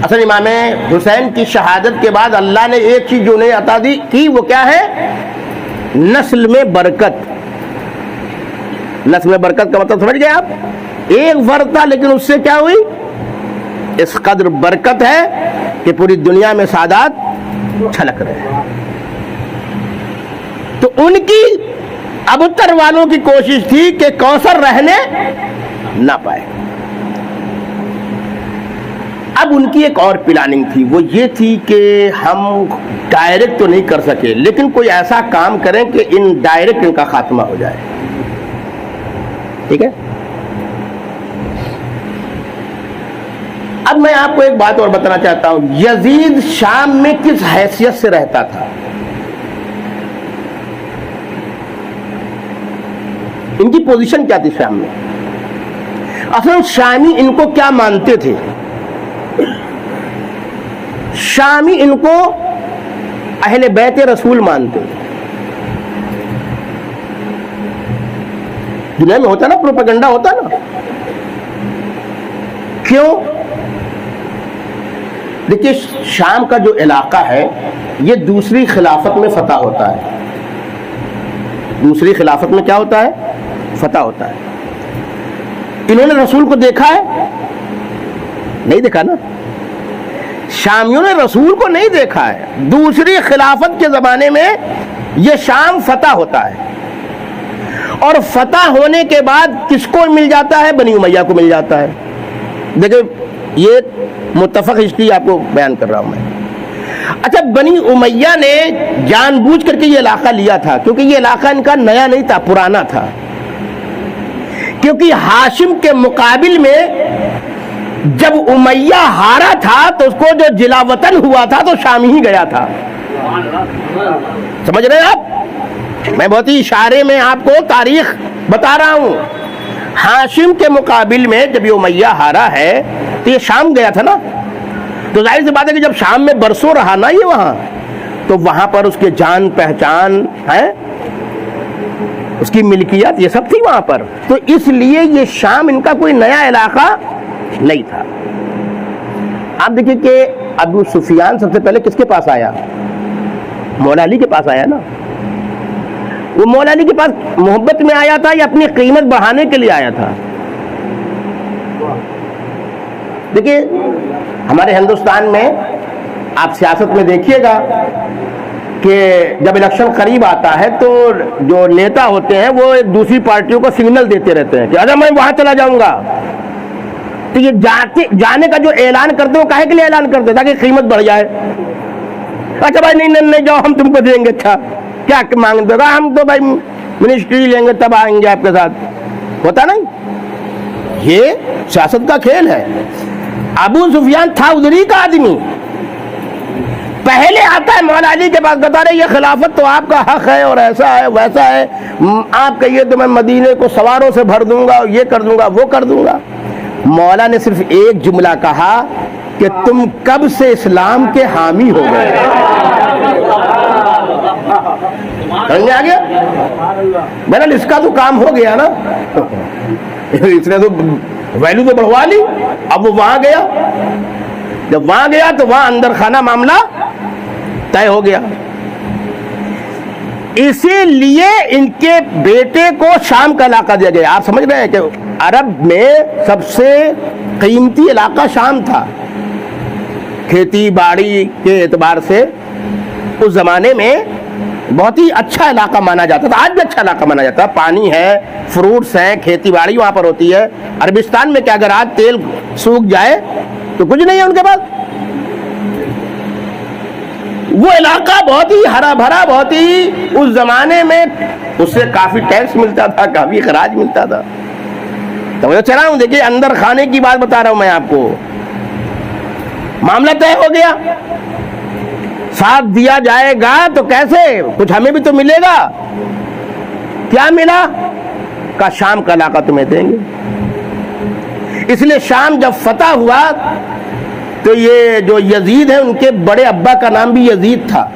اصل امام حسین کی شہادت کے بعد اللہ نے ایک چیز جو انہیں عطا دی کی وہ کیا ہے؟ نسل میں برکت. نسل میں برکت کا مطلب سمجھ گئے آپ؟ ایک فرد تھا لیکن اس سے کیا ہوئی؟ اس قدر برکت ہے کہ پوری دنیا میں سعادت چھلک رہے ہیں. تو ان کی ابتر والوں کی کوشش تھی کہ کوثر رہنے نہ پائے. اب ان کی ایک اور پلاننگ تھی، وہ یہ تھی کہ ہم ڈائریکٹ تو نہیں کر سکے، لیکن کوئی ایسا کام کریں کہ ان ڈائریکٹ ان کا خاتمہ ہو جائے. ٹھیک ہے. اب میں آپ کو ایک بات اور بتانا چاہتا ہوں، یزید شام میں کس حیثیت سے رہتا تھا؟ ان کی پوزیشن کیا تھی شام میں؟ اصل شامی ان کو کیا مانتے تھے؟ شامی ان کو اہل بیت رسول مانتے. دنیا میں ہوتا نا پروپیگنڈا، ہوتا نا. کیوں؟ دیکھیے شام کا جو علاقہ ہے یہ دوسری خلافت میں فتح ہوتا ہے. دوسری خلافت میں کیا ہوتا ہے؟ فتح ہوتا ہے. انہوں نے رسول کو دیکھا ہے؟ نہیں دیکھا نا. شامیوں نے رسول کو نہیں دیکھا ہے. دوسری خلافت کے زمانے میں یہ شام فتح ہوتا ہے، اور فتح ہونے کے بعد کس کو مل جاتا ہے؟ بنی امیہ کو مل جاتا ہے. دیکھیں یہ متفق ہسٹری آپ کو بیان کر رہا ہوں میں. اچھا، بنی امیہ نے جان بوجھ کر کے یہ علاقہ لیا تھا، کیونکہ یہ علاقہ ان کا نیا نہیں تھا، پرانا تھا. کیونکہ ہاشم کے مقابل میں جب امیہ ہارا تھا تو اس کو جو جلا وطن ہوا تھا تو شام ہی گیا تھا. سمجھ رہے ہیں آپ؟ میں بہت ہی اشارے میں آپ کو تاریخ بتا رہا ہوں. ہاشم کے مقابل میں جب یہ امیہ ہارا ہے تو یہ شام گیا تھا نا. تو ظاہر سی بات ہے کہ جب شام میں برسوں رہا نا یہ وہاں، تو وہاں پر اس کے جان پہچان ہے، اس کی ملکیت یہ سب تھی وہاں پر. تو اس لیے یہ شام ان کا کوئی نیا علاقہ نہیں تھا. آپ دیکھیں کہ ابو سفیان سب سے پہلے کس کے پاس آیا؟ مولا علی کے پاس آیا نا. وہ مولا علی کے پاس محبت میں آیا تھا یا اپنی قیمت بڑھانے کے لیے آیا تھا؟ دیکھیے ہمارے ہندوستان میں آپ سیاست میں دیکھیے گا کہ جب الیکشن قریب آتا ہے تو جو نیتا ہوتے ہیں وہ ایک دوسری پارٹیوں کو سگنل دیتے رہتے ہیں کہ اگر میں وہاں چلا جاؤں گا. تو یہ جانے کا جو اعلان کرتے ہیں وہ کاہے کے لیے اعلان کرتے ہیں؟ تاکہ قیمت بڑھ جائے. اچھا بھائی نہیں جاؤ، ہم تم کو دیں گے. اچھا کیا مانگتے گا؟ ہم تو بھائی منسٹری لیں گے تب آئیں گے آپ کے ساتھ. ہوتا نہیں. یہ سیاست کا کھیل ہے. ابو سفیان تھا ادھری کا آدمی، پہلے آتا ہے مولا علی کے پاس، بتا رہے یہ خلافت تو آپ کا حق ہے اور ایسا ہے ویسا ہے، آپ کہیے تو میں مدینے کو سواروں سے بھر دوں گا، یہ کر دوں گا وہ کر دوں گا. مولا نے صرف ایک جملہ کہا کہ تم کب سے اسلام کے حامی ہو گئے. سمجھ آ گیا؟ بہرحال اس کا تو کام ہو گیا نا. اس نے تو ویلو تو بڑھوا لی. اب وہ وہاں گیا، جب وہاں گیا تو وہاں اندر خانہ معاملہ طے ہو گیا. اسی لیے ان کے بیٹے کو شام کا علاقہ دیا گیا. آپ سمجھ رہے ہیں کہ عرب میں سب سے قیمتی علاقہ شام تھا. کھیتی باڑی کے اعتبار سے اس زمانے میں بہت ہی اچھا علاقہ مانا جاتا تھا. آج بھی اچھا علاقہ مانا جاتا ہے. پانی ہے، فروٹس ہیں، کھیتی باڑی وہاں پر ہوتی ہے. عربستان میں کیا اگر آج تیل سوکھ جائے تو کچھ نہیں ہے ان کے پاس. وہ علاقہ بہت ہی ہرا بھرا، بہت ہی اس زمانے میں اس سے کافی ٹیکس ملتا تھا، کافی خراج ملتا تھا. تو میں چلا ہوں، دیکھیے اندر کھانے کی بات بتا رہا ہوں میں آپ کو. معاملہ طے ہو گیا، ساتھ دیا جائے گا تو کیسے؟ کچھ ہمیں بھی تو ملے گا. کیا ملا؟ کا شام کا علاقہ تمہیں دیں گے. اس لیے شام جب فتح ہوا تو یہ جو یزید ہیں ان کے بڑے ابا کا نام بھی یزید تھا.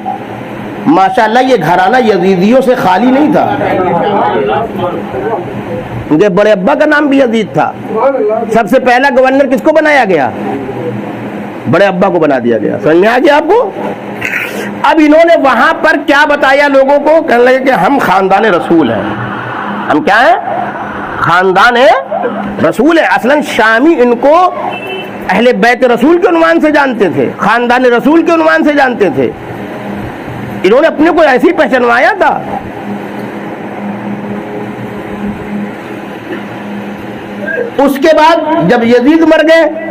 ماشاءاللہ یہ گھرانہ یزیدیوں سے خالی نہیں تھا. ان کے بڑے ابا کا نام بھی یزید تھا. سب سے پہلا گورنر کس کو بنایا گیا؟ بڑے ابا کو بنا دیا گیا. سمجھ میں آ گیا آپ کو؟ اب انہوں نے وہاں پر کیا بتایا لوگوں کو؟ کہنے لگے کہ ہم خاندان رسول ہیں. ہم کیا ہیں؟ خاندان رسول ہے. اصلاً شامی ان کو اہل بیت رسول کے عنوان سے جانتے تھے، خاندان رسول کے عنوان سے جانتے تھے. انہوں نے اپنے کو ایسے ہی پہچانوایا تھا. اس کے بعد جب یزید مر گئے،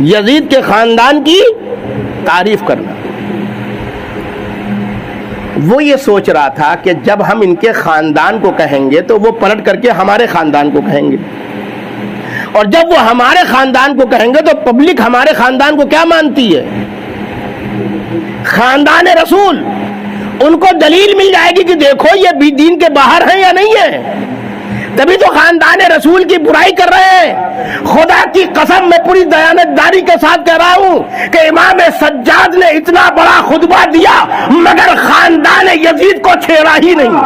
یزید کے خاندان کی تعریف کرنا. وہ یہ سوچ رہا تھا کہ جب ہم ان کے خاندان کو کہیں گے تو وہ پلٹ کر کے ہمارے خاندان کو کہیں گے, اور جب وہ ہمارے خاندان کو کہیں گے تو پبلک ہمارے خاندان کو کیا مانتی ہے؟ خاندان رسول. ان کو دلیل مل جائے گی کہ دیکھو یہ بھی دین کے باہر ہیں یا نہیں ہے, تبھی تو خاندان رسول کی برائی کر رہے ہیں. خدا کی قسم میں پوری دیانتداری کے ساتھ کہہ رہا ہوں کہ امام سجاد نے اتنا بڑا خطبہ دیا مگر خاندان یزید کو چھیڑا ہی نہیں.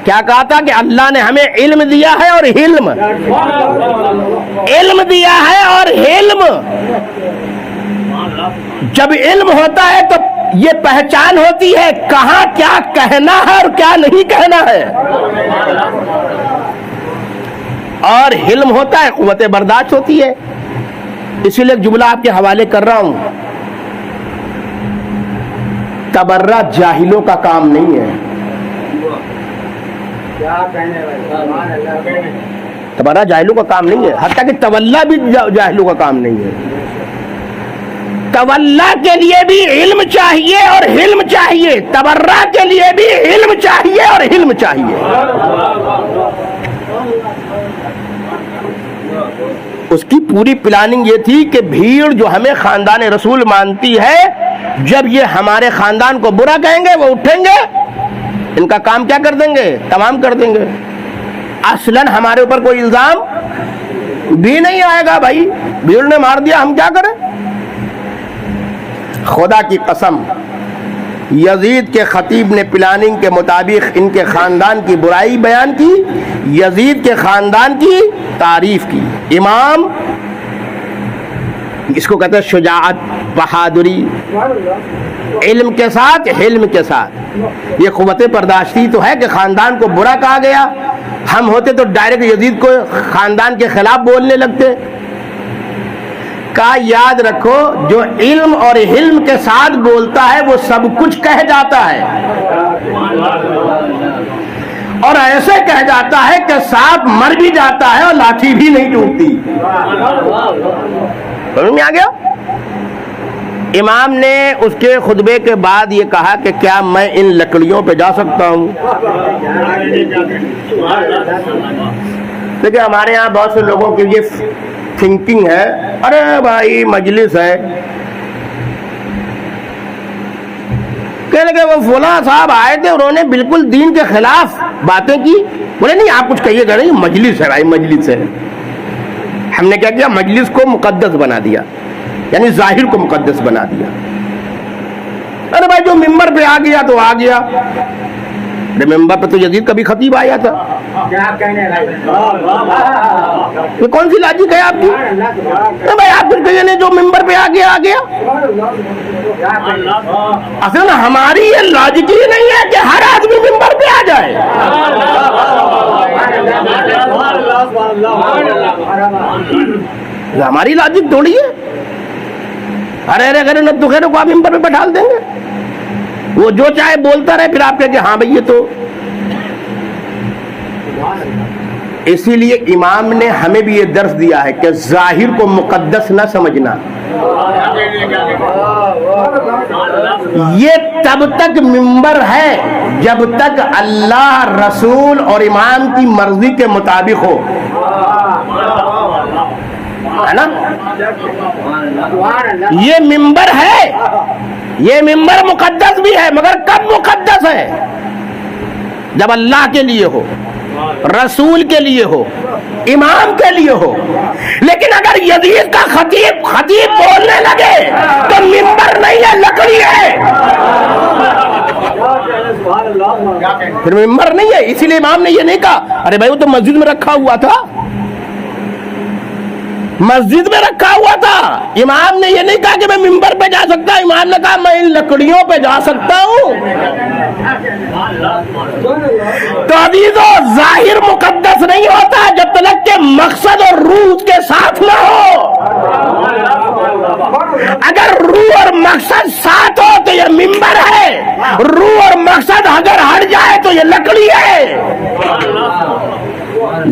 کیا کہا تھا کہ اللہ نے ہمیں علم دیا ہے اور حلم, علم دیا ہے اور حلم. جب علم ہوتا ہے تو یہ پہچان ہوتی ہے کہاں کیا کہنا ہے اور کیا نہیں کہنا ہے, اور حلم ہوتا ہے قوت برداشت ہوتی ہے. اسی لیے ایک جملہ آپ کے حوالے کر رہا ہوں, تبرہ جاہلوں کا کام نہیں ہے. تبرہ جاہلوں کا کام نہیں ہے, حتیٰ کہ تولا بھی جاہلوں کا کام نہیں ہے. تولا کے لیے بھی علم چاہیے اور حلم چاہیے, تبرہ کے لیے بھی علم چاہیے اور حلم چاہیے. اس کی پوری پلاننگ یہ تھی کہ بھیڑ جو ہمیں خاندان رسول مانتی ہے, جب یہ ہمارے خاندان کو برا کہیں گے وہ اٹھیں گے, ان کا کام کیا کر دیں گے؟ تمام کر دیں گے. اصلاً ہمارے اوپر کوئی الزام بھی نہیں آئے گا. بھائی بھیڑ نے مار دیا, ہم کیا کریں؟ خدا کی قسم یزید کے خطیب نے پلاننگ کے مطابق ان کے خاندان کی برائی بیان کی, یزید کے خاندان کی تعریف کی. امام اس کو کہتے ہیں شجاعت, بہادری, علم کے ساتھ حلم کے ساتھ. یہ قوت برداشتی تو ہے کہ خاندان کو برا کہا گیا, ہم ہوتے تو ڈائریکٹ یزید کو خاندان کے خلاف بولنے لگتے. کا یاد رکھو جو علم اور حلم کے ساتھ بولتا ہے وہ سب کچھ کہہ جاتا ہے, اور ایسے کہہ جاتا ہے کہ سانپ مر بھی جاتا ہے اور لاٹھی بھی نہیں ٹوٹتی. سمجھ میں آ گیا؟ امام نے اس کے خطبے کے بعد یہ کہا کہ کیا میں ان لکڑیوں پہ جا سکتا ہوں؟ دیکھیں ہمارے یہاں بہت سے لوگوں کی یہ تھنکنگ ہے, ارے بھائی مجلس ہے, کہنے لگے وہ فلاں صاحب آئے تھے انہوں نے بالکل دین کے خلاف باتیں کی. بولے نہیں آپ کچھ کہیے گا نہیں, مجلس ہے بھائی, مجلس ہے. ہم نے کیا کیا؟ مجلس کو مقدس بنا دیا, یعنی ظاہر کو مقدس بنا دیا. ارے بھائی جو ممبر پہ آ گیا تو آ گیا, ممبر پہ تو یزید کا بھی خطیب آیا تھا. یہ کون سی لاجک ہے آپ کی؟ بھائی آپ پھر کہیے نہیں جو ممبر پہ آ گیا آ گیا. اصل ہماری یہ لاجک ہی نہیں ہے کہ ہر آدمی ممبر پہ آ جائے. ہماری لاجک تھوڑی ہے. ارے ارے نہ تو خیر کو آپ ممبر پہ بٹھا دیں گے, وہ جو چاہے بولتا رہے, پھر آپ کہیں کہ ہاں بھائی یہ تو. اسی لیے امام نے ہمیں بھی یہ درس دیا ہے کہ ظاہر کو مقدس نہ سمجھنا. یہ تب تک ممبر ہے جب تک اللہ, رسول اور امام کی مرضی کے مطابق ہو, ہے نا. یہ ممبر ہے, یہ ممبر مقدس بھی ہے, مگر کب مقدس ہے؟ جب اللہ کے لیے ہو, رسول کے لیے ہو, امام کے لیے ہو. لیکن اگر یزید کا خطیب بولنے لگے تو ممبر نہیں ہے, لکڑی ہے, پھر ممبر نہیں ہے. اسی لیے امام نے یہ نہیں کہا ارے بھائی وہ تو مسجد میں رکھا ہوا تھا, مسجد میں رکھا ہوا تھا. امام نے یہ نہیں کہا کہ میں ممبر پہ جا سکتا, امام نے کہا میں ان لکڑیوں پہ جا سکتا ہوں. تو عزیزو ظاہر مقدس نہیں ہوتا جب تک کہ مقصد اور روح اس کے ساتھ نہ ہو. اگر روح اور مقصد ساتھ ہو تو یہ ممبر ہے, روح اور مقصد اگر ہٹ جائے تو یہ لکڑی ہے.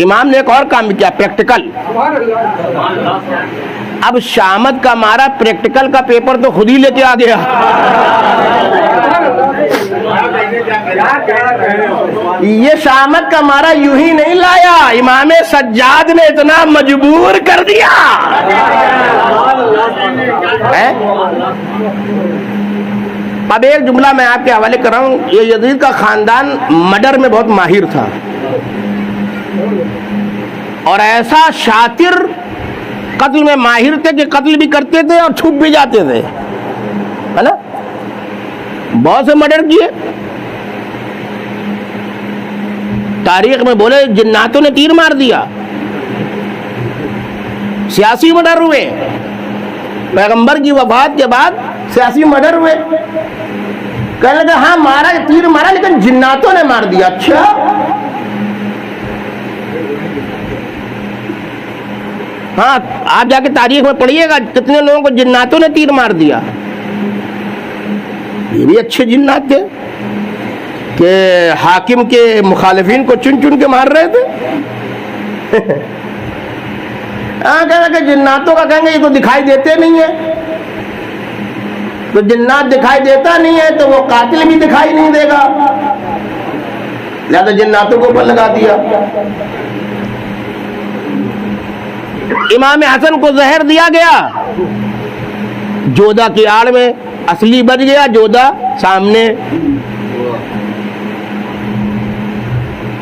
امام نے ایک اور کام بھی کیا، پریکٹیکل. اب شامت کا مارا پریکٹیکل کا پیپر تو خود ہی لے کے آ گیا. یہ شامت کا مارا یوں ہی نہیں لایا، امام سجاد نے اتنا مجبور کر دیا. اب ایک جملہ میں آپ کے حوالے کر رہا ہوں. یہ یزید کا خاندان مرڈر میں بہت ماہر تھا، اور ایسا شاطر قتل میں ماہر تھے کہ قتل بھی کرتے تھے اور چھپ بھی جاتے تھے، ہے نا. بہت سے مرڈر کیے. تاریخ میں بولے جناتوں نے تیر مار دیا، سیاسی مرڈر ہوئے. پیغمبر کی وفات کے بعد سیاسی مرڈر ہوئے. کہنے لگا ہاں مارا، تیر مارا، لیکن جناتوں نے مار دیا. اچھا، ہاں آپ جا کے تاریخ میں پڑھیے گا کتنے لوگوں کو جناتوں نے تیر مار دیا. یہ بھی اچھے جنات تھے کہ حاکم کے مخالفین کو چن چن کے مار رہے تھے. ہاں کہنا کہ جناتوں کا کہیں گے یہ تو دکھائی دیتے نہیں ہے، تو جنات دکھائی دیتا نہیں ہے تو وہ قاتل بھی دکھائی نہیں دے گا، لہذا جناتوں کو اوپر لگا دیا. امام حسن کو زہر دیا گیا جودہ کی آڑ میں، اصلی بچ گیا جودہ سامنے.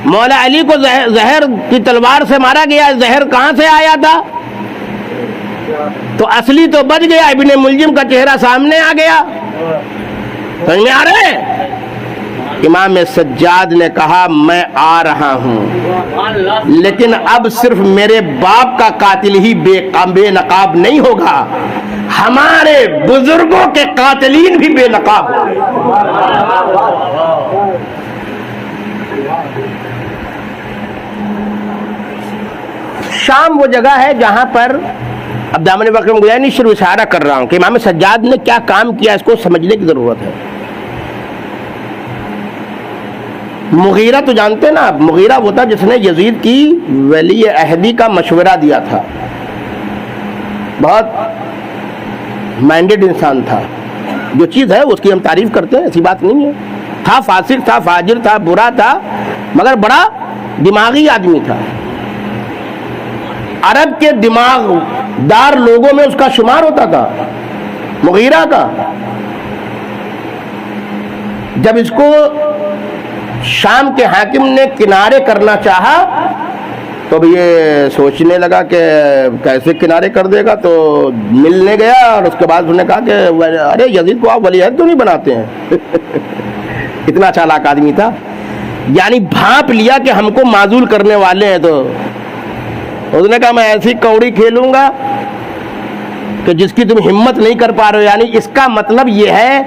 مولا علی کو زہر کی تلوار سے مارا گیا. زہر کہاں سے آیا تھا؟ تو اصلی تو بچ گیا، ابن ملجم کا چہرہ سامنے آ گیا. سمجھ میں آ رہے؟ امام سجاد نے کہا میں آ رہا ہوں، لیکن اب صرف میرے باپ کا قاتل ہی بے نقاب نہیں ہوگا، ہمارے بزرگوں کے قاتلین بھی بے نقاب ہوں گے. شام وہ جگہ ہے جہاں پر اب دامن وقت میں گزاری شروع اشارہ کر رہا ہوں کہ امام سجاد نے کیا کام کیا، اس کو سمجھنے کی ضرورت ہے. مغیرہ تو جانتے ہیں نا آپ، مغیرہ وہ تھا جس نے یزید کی ولی عہدی کا مشورہ دیا تھا. بہت مائنڈڈ انسان تھا، جو چیز ہے اس کی ہم تعریف کرتے ہیں، ایسی بات نہیں ہے. تھا فاسق تھا، فاجر تھا، برا تھا، مگر بڑا دماغی آدمی تھا. عرب کے دماغ دار لوگوں میں اس کا شمار ہوتا تھا مغیرہ کا. جب اس کو شام کے حاکم نے کنارے کرنا چاہا تو اب یہ سوچنے لگا کہ کیسے کنارے کر دے گا، تو ملنے گیا اور اس کے بعد انہوں نے کہا کہ ارے یزید کو آپ ولی عہد تو نہیں بناتے ہیں. اتنا چالاک آدمی تھا، یعنی بھانپ لیا کہ ہم کو معزول کرنے والے ہیں. تو اس نے کہا میں ایسی کوڑی کھیلوں گا کہ جس کی تم ہمت نہیں کر پا رہے ہو. یعنی اس کا مطلب یہ ہے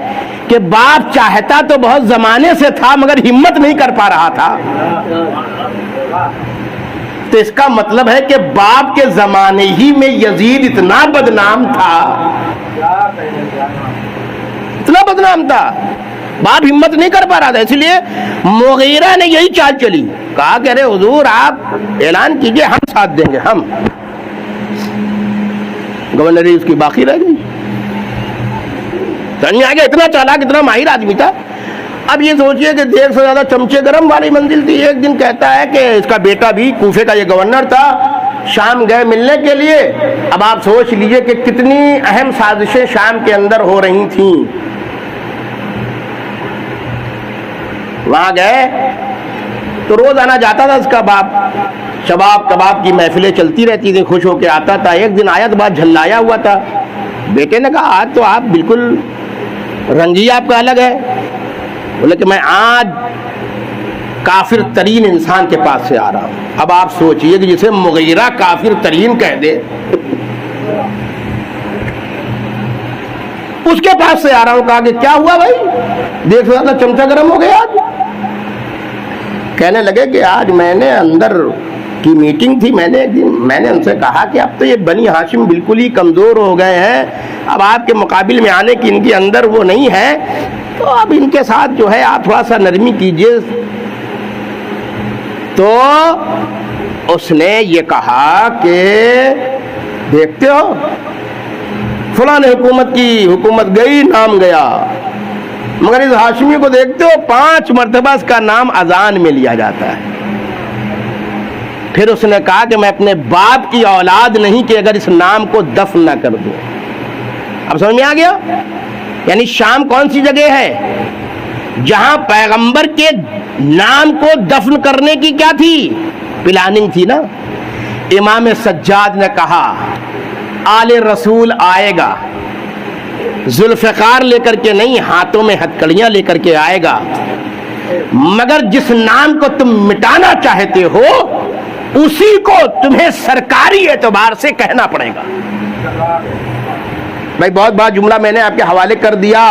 کہ باپ چاہتا تو بہت زمانے سے تھا مگر ہمت نہیں کر پا رہا تھا. تو اس کا مطلب ہے کہ باپ کے زمانے ہی میں یزید اتنا بدنام تھا، اتنا بدنام تھا، باپ ہمت نہیں کر پا رہا تھا. اس لیے مغیرہ نے یہی چال چلی، کہا کہ ارے حضور آپ اعلان کیجئے، ہم ساتھ دیں گے. ہم گورنری اس کی باقی رہ گئی. سمجھ میں آ گیا؟ اتنا چالاک، اتنا ماہر آدمی تھا. اب یہ سوچئے کہ دیر سے زیادہ چمچے گرم والی منزل تھی. ایک دن کہتا ہے کہ اس کا بیٹا بھی کوفے کا یہ گورنر تھا، شام گئے ملنے کے لیے. اب آپ سوچ لیجئے کہ کتنی اہم سازشیں شام کے اندر ہو رہی تھیں. وہاں گئے تو روز آنا جاتا تھا اس کا باپ، شباب کباب کی محفلیں چلتی رہتی تھی، خوش ہو کے آتا تھا. ایک دن آیا تو بات جھلایا ہوا تھا. بیٹے نے کہا آج تو آپ بالکل رنگ ہی آپ کا الگ ہے. بولے کہ میں آج کافر ترین انسان کے پاس سے آ رہا ہوں. اب آپ سوچئے کہ جسے مغیرہ کافر ترین کہہ دے، اس کے پاس سے آ رہا ہوں. کہا کہ کیا ہوا بھائی، دیکھ رہا تھا چمچا گرم ہو گیا. آج کہنے لگے کہ آج میں نے اندر کی میٹنگ تھی، میں نے ان سے کہا کہ اب تو یہ بنی ہاشم بالکل ہی کمزور ہو گئے ہیں، اب آپ کے مقابل میں آنے کی ان کے اندر وہ نہیں ہے، تو اب ان کے ساتھ جو ہے آپ تھوڑا سا نرمی کیجئے. تو اس نے یہ کہا کہ دیکھتے ہو فلاں حکومت کی حکومت گئی نام گیا، مگر اس ہاشمی کو دیکھتے ہو 5 مرتبہ اس کا نام اذان میں لیا جاتا ہے۔ پھر اس نے کہا کہ میں اپنے باپ کی اولاد نہیں کہ اگر اس نام کو دفن نہ کر دوں۔ اب سمجھ میں آ گیا؟ یعنی شام کون سی جگہ ہے جہاں پیغمبر کے نام کو دفن کرنے کی کیا تھی؟ پلاننگ تھی نا۔ امام سجاد نے کہا آل رسول آئے گا، ذوالفقار لے کر کے نہیں، ہاتھوں میں ہتھکڑیاں لے کر کے آئے گا، مگر جس نام کو تم مٹانا چاہتے ہو اسی کو تمہیں سرکاری اعتبار سے کہنا پڑے گا۔ بھائی بہت بڑا جملہ میں نے آپ کے حوالے کر دیا۔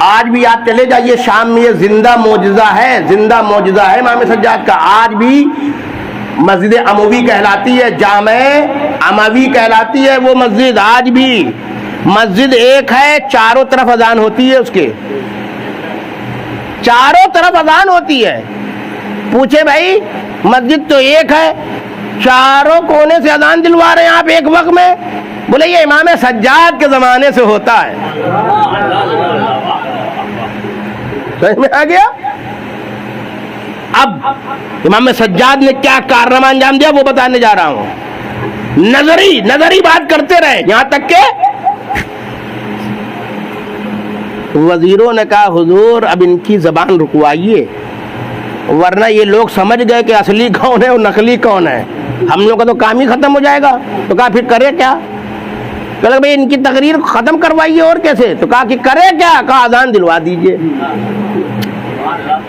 آج بھی آپ چلے جائیے شام میں، یہ زندہ معجزہ ہے، زندہ معجزہ ہے امام سجاد کا۔ آج بھی مسجد اموی کہلاتی ہے، جامع اموی کہلاتی ہے وہ مسجد، آج بھی مسجد ایک ہے، چاروں طرف اذان ہوتی ہے، اس کے چاروں طرف اذان ہوتی ہے۔ پوچھے بھائی مسجد تو ایک ہے، چاروں کونے سے اذان دلوا رہے ہیں آپ ایک وقت میں؟ بولے یہ امام سجاد کے زمانے سے ہوتا ہے۔ سمجھ میں آ گیا؟ اب امام سجاد نے کیا کارنامہ انجام دیا وہ بتانے جا رہا ہوں۔ نظری بات کرتے رہے، یہاں تک کہ وزیروں نے کہا حضور اب ان کی زبان رکوائیے، ورنہ یہ لوگ سمجھ گئے کہ اصلی کون ہے اور نقلی کون ہے، ہم لوگ کا تو کام ہی ختم ہو جائے گا۔ تو کہا پھر کرے کیا؟ کہ بھائی ان کی تقریر ختم کروائیے، اور کیسے؟ تو کہا کہ کرے کیا؟ کہا اذان دلوا دیجئے۔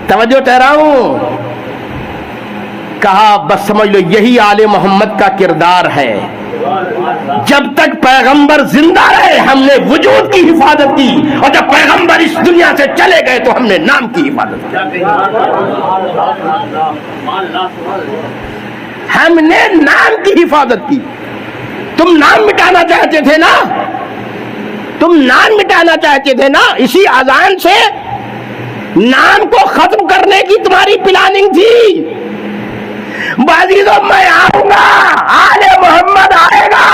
توجہ ٹھہرا ہوں، کہا بس سمجھ لو یہی آل محمد کا کردار ہے، جب تک پیغمبر زندہ رہے ہم نے وجود کی حفاظت کی، اور جب پیغمبر اس دنیا سے چلے گئے تو ہم نے نام کی حفاظت کی۔ ہم نے نام کی حفاظت کی۔ تم نام مٹانا چاہتے تھے نا، تم نام مٹانا چاہتے تھے نا، اسی اذان سے نام کو ختم کرنے کی تمہاری پلاننگ تھی۔ بازیدو میں آؤں گا، آل محمد آئے گا،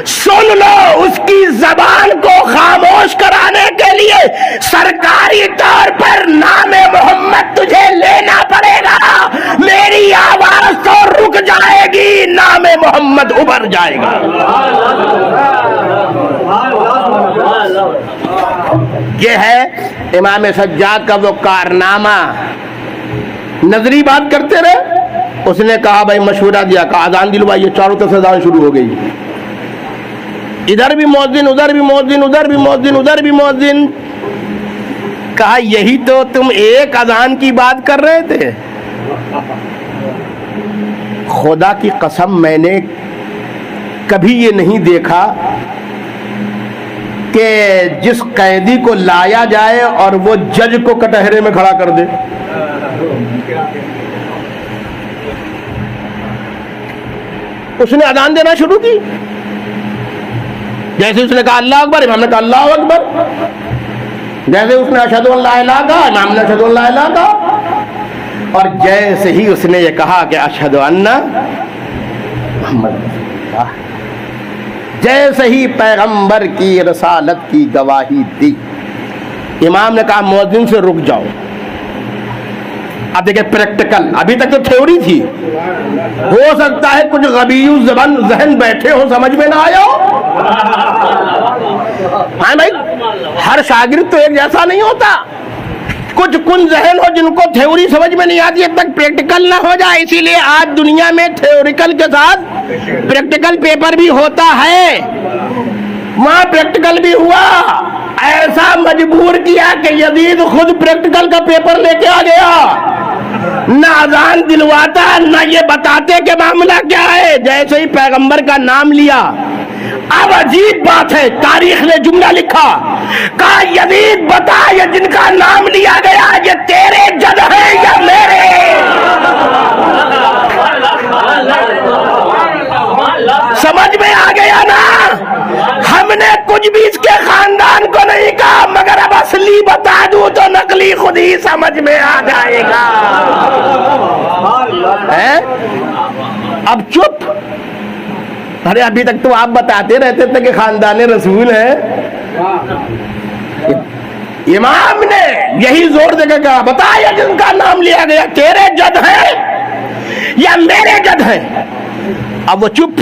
سن لو اس کی زبان کو خاموش کرانے کے لیے سرکاری طور پر نام محمد تجھے لینا پڑے گا۔ میری آواز تو رک جائے گی، نام محمد ابھر جائے گا۔ یہ ہے امام سجاد کا وہ کارنامہ۔ نظری بات کرتے رہے، اس نے کہا بھائی مشورہ دیا، کہا اذان دلوائیے، چاروں طرف سے اذان شروع ہو گئی، ادھر بھی مؤذن، ادھر بھی مؤذن، ادھر بھی مؤذن، ادھر بھی مؤذن۔ کہا یہی تو تم ایک اذان کی بات کر رہے تھے۔ خدا کی قسم میں نے کبھی یہ نہیں دیکھا کہ جس قیدی کو لایا جائے اور وہ جج کو کٹہرے میں کھڑا کر دے۔ اس نے اذان دینا شروع کی، جیسے اس نے کہا اللہ اکبر، امام نے کہا اللہ اکبر، جیسے اس نے اشہدو ان لا الہ کہا، امام نے اشہدو ان لا الہ کہا، اور جیسے ہی اس نے یہ کہا کہ اشہدو ان محمد رسول اللہ، جیسے ہی پیغمبر کی رسالت کی گواہی دی، امام نے کہا مؤذن سے رک جاؤ۔ اب دیکھیں پریکٹیکل، ابھی تک تو تھیوری تھی، ہو سکتا ہے کچھ غبی زبان ذہن بیٹھے ہو، سمجھ میں نہ آیا ہو۔ ہاں بھائی ہر شاگرد تو ایک جیسا نہیں ہوتا، کچھ کن ذہن ہو جن کو تھیوری سمجھ میں نہیں آتی، جب تک پریکٹیکل نہ ہو جائے۔ اسی لیے آج دنیا میں تھیوریکل کے ساتھ پریکٹیکل پیپر بھی ہوتا ہے، وہاں پریکٹیکل بھی ہوا، ایسا مجبور کیا کہ یزید خود پریکٹیکل کا پیپر لے کے آ گیا، نہ اذان دلواتا نہ یہ بتاتے کہ معاملہ کیا ہے، جیسے ہی پیغمبر کا نام لیا۔ اب عجیب بات ہے، تاریخ نے جملہ لکھا، کہا یزید بتا یہ جن کا نام لیا گیا یہ تیرے جد ہے یا میرے؟ سمجھ میں آ گیا نا؟ ہم امام نے کچھ بھی اس کے خاندان کو نہیں کہا، مگر اب اصلی بتا دوں تو نقلی خود ہی سمجھ میں آ جائے گا۔ اب چپ، ارے ابھی تک تو آپ بتاتے رہتے تھے کہ خاندان رسول ہے۔ امام نے یہی زور دے کے کہا بتا یہ جن کا نام لیا گیا تیرے جد ہیں یا میرے جد ہیں؟ اب وہ چپ۔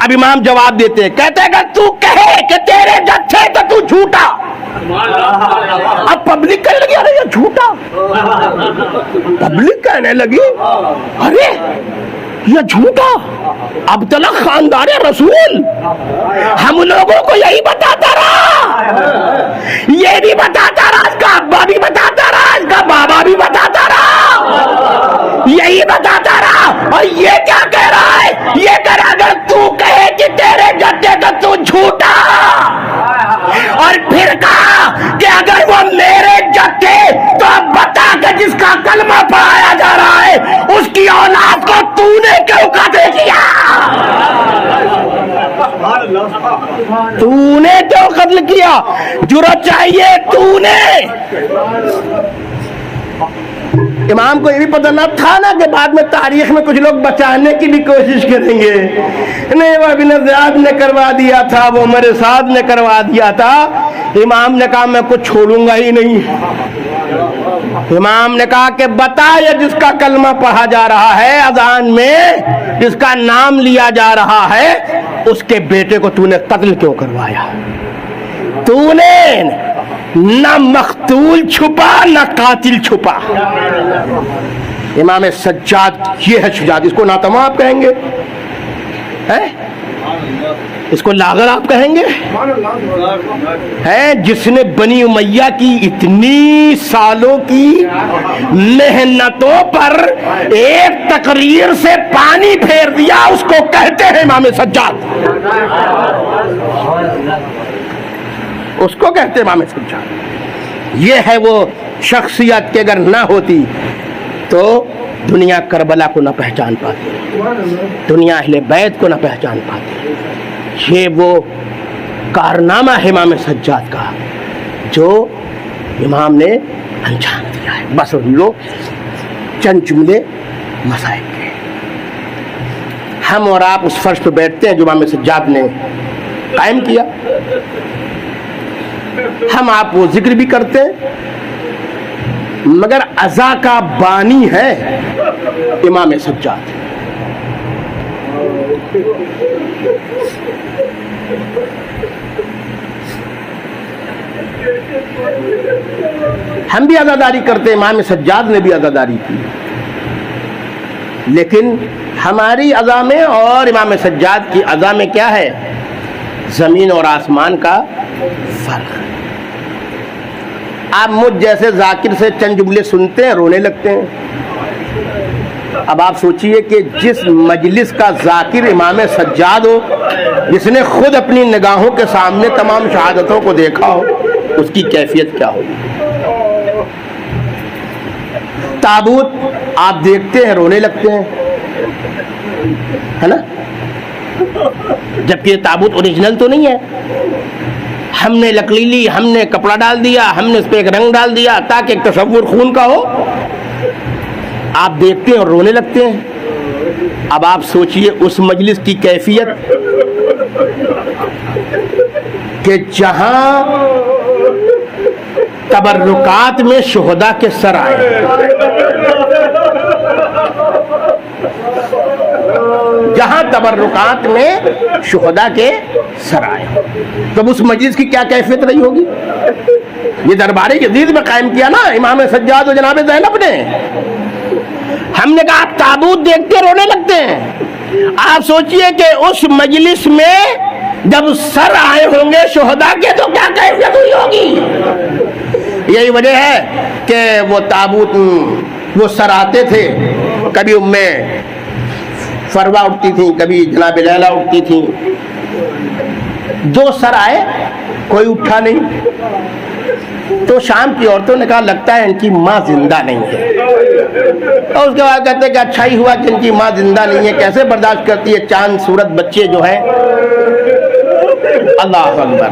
اب امام جواب دیتے کہتے کہ تو کہے کہ تیرے جد تھے تو تو جھوٹا۔ اب پبلک کہنے لگی ارے یہ جھوٹا، پبلک کہنے لگی ارے یہ جھوٹا، اب تلک خاندان رسول ہم لوگوں کو یہی بتاتا رہا، یہ بھی بتاتا رہا، اس کا ابا بھی بتاتا رہا، اس کا بابا بھی بتاتا رہا، یہی بتاتا رہا، اور یہ کیا کہہ رہا ہے؟ یہ کہہ رہا اگر تو کہے کہ تیرے جدے تو تو جھوٹا، اور پھر کہا کہ اگر وہ میرے جد تھے تو اب بتا کہ جس کا کلمہ پڑھایا جا رہا ہے اس کی اولاد کو تو نے کیوں قتل کیا؟ تو نے کیوں قتل کیا؟ جرأت چاہیے تو نے۔ امام کو یہ بھی پتہ نہ تھا نا کہ بعد میں تاریخ میں کچھ لوگ بچانے کی بھی کوشش کریں گے، نہیں وہ ابن زیاد نے کروا دیا تھا، وہ عمر سعد نے کروا دیا تھا۔ امام نے کہا میں کچھ چھوڑوں گا ہی نہیں۔ امام نے کہا کہ بتا یہ جس کا کلمہ پڑھا جا رہا ہے اذان میں، جس کا نام لیا جا رہا ہے، اس کے بیٹے کو تو نے قتل کیوں کروایا؟ تو نے نہ مقتول چھپا نہ قاتل چھپا۔ امام سجاد یہ ہے شجاعت، اس کو ناتما آپ کہیں گے، اس کو لاغر آپ کہیں گے؟ ہے جس نے بنی امیہ کی اتنی سالوں کی محنتوں پر ایک تقریر سے پانی پھیر دیا، اس کو کہتے ہیں امام سجاد، اس کو کہتے ہیں امام سجاد۔ یہ ہے وہ شخصیت کہ اگر نہ ہوتی تو دنیا کربلا کو نہ پہچان پاتی، دنیا اہل بیت کو نہ پہچان پاتی۔ یہ وہ کارنامہ ہے امام سجاد کا جو امام نے انجام دیا ہے۔ بس وہ چند جملے مسائل کے، ہم اور آپ اس فرش پہ بیٹھتے ہیں جو امام سجاد نے قائم کیا، ہم آپ وہ ذکر بھی کرتے ہیں، مگر عزا کا بانی ہے امام سجاد۔ ہم بھی عزاداری کرتے ہیں، امام سجاد نے بھی عزاداری کی، لیکن ہماری عزا میں اور امام سجاد کی عزا میں کیا ہے؟ زمین اور آسمان کا فرق۔ آپ مجھ جیسے ذاکر سے چند جملے سنتے ہیں رونے لگتے ہیں، اب آپ سوچئے کہ جس مجلس کا ذاکر امام سجاد ہو، جس نے خود اپنی نگاہوں کے سامنے تمام شہادتوں کو دیکھا ہو، اس کی کیفیت کیا ہوگی؟ تابوت آپ دیکھتے ہیں رونے لگتے ہیں، ہے نا؟ جبکہ یہ تابوت اوریجنل تو نہیں ہے، ہم نے لکڑی لی، ہم نے کپڑا ڈال دیا، ہم نے اس پہ ایک رنگ ڈال دیا تاکہ ایک تصور خون کا ہو۔ آپ دیکھتے ہیں اور رونے لگتے ہیں۔ اب آپ سوچئے اس مجلس کی کیفیت کہ جہاں تبرکات میں شہداء کے سر آئے، جہاں تبرکات میں شہداء کے سر آئے، تب اس مجلس کی کیا کیفیت رہی ہوگی؟ یہ دربار جدید میں قائم کیا نا امام سجاد و جناب زینب نے۔ ہم نے کہا آپ تابوت دیکھتے رونے لگتے ہیں، آپ سوچئے کہ اس مجلس میں جب سر آئے ہوں گے شہداء کے تو کیا کیفیت ہوئی ہوگی؟ یہی وجہ ہے کہ وہ تابوت وہ سر آتے تھے، کبھی ام فروا اٹھتی تھیں، کبھی جناب لیلا اٹھتی تھیں، دو سر آئے کوئی اٹھا نہیں، تو شام کی عورتوں نے کہا لگتا ہے ان کی ماں زندہ نہیں ہے، اور اس کے بعد کہتے ہیں کہ اچھا ہی ہوا کہ ان کی ماں زندہ نہیں ہے، کیسے برداشت کرتی ہے چاند صورت بچے جو ہیں۔ اللہ اکبر.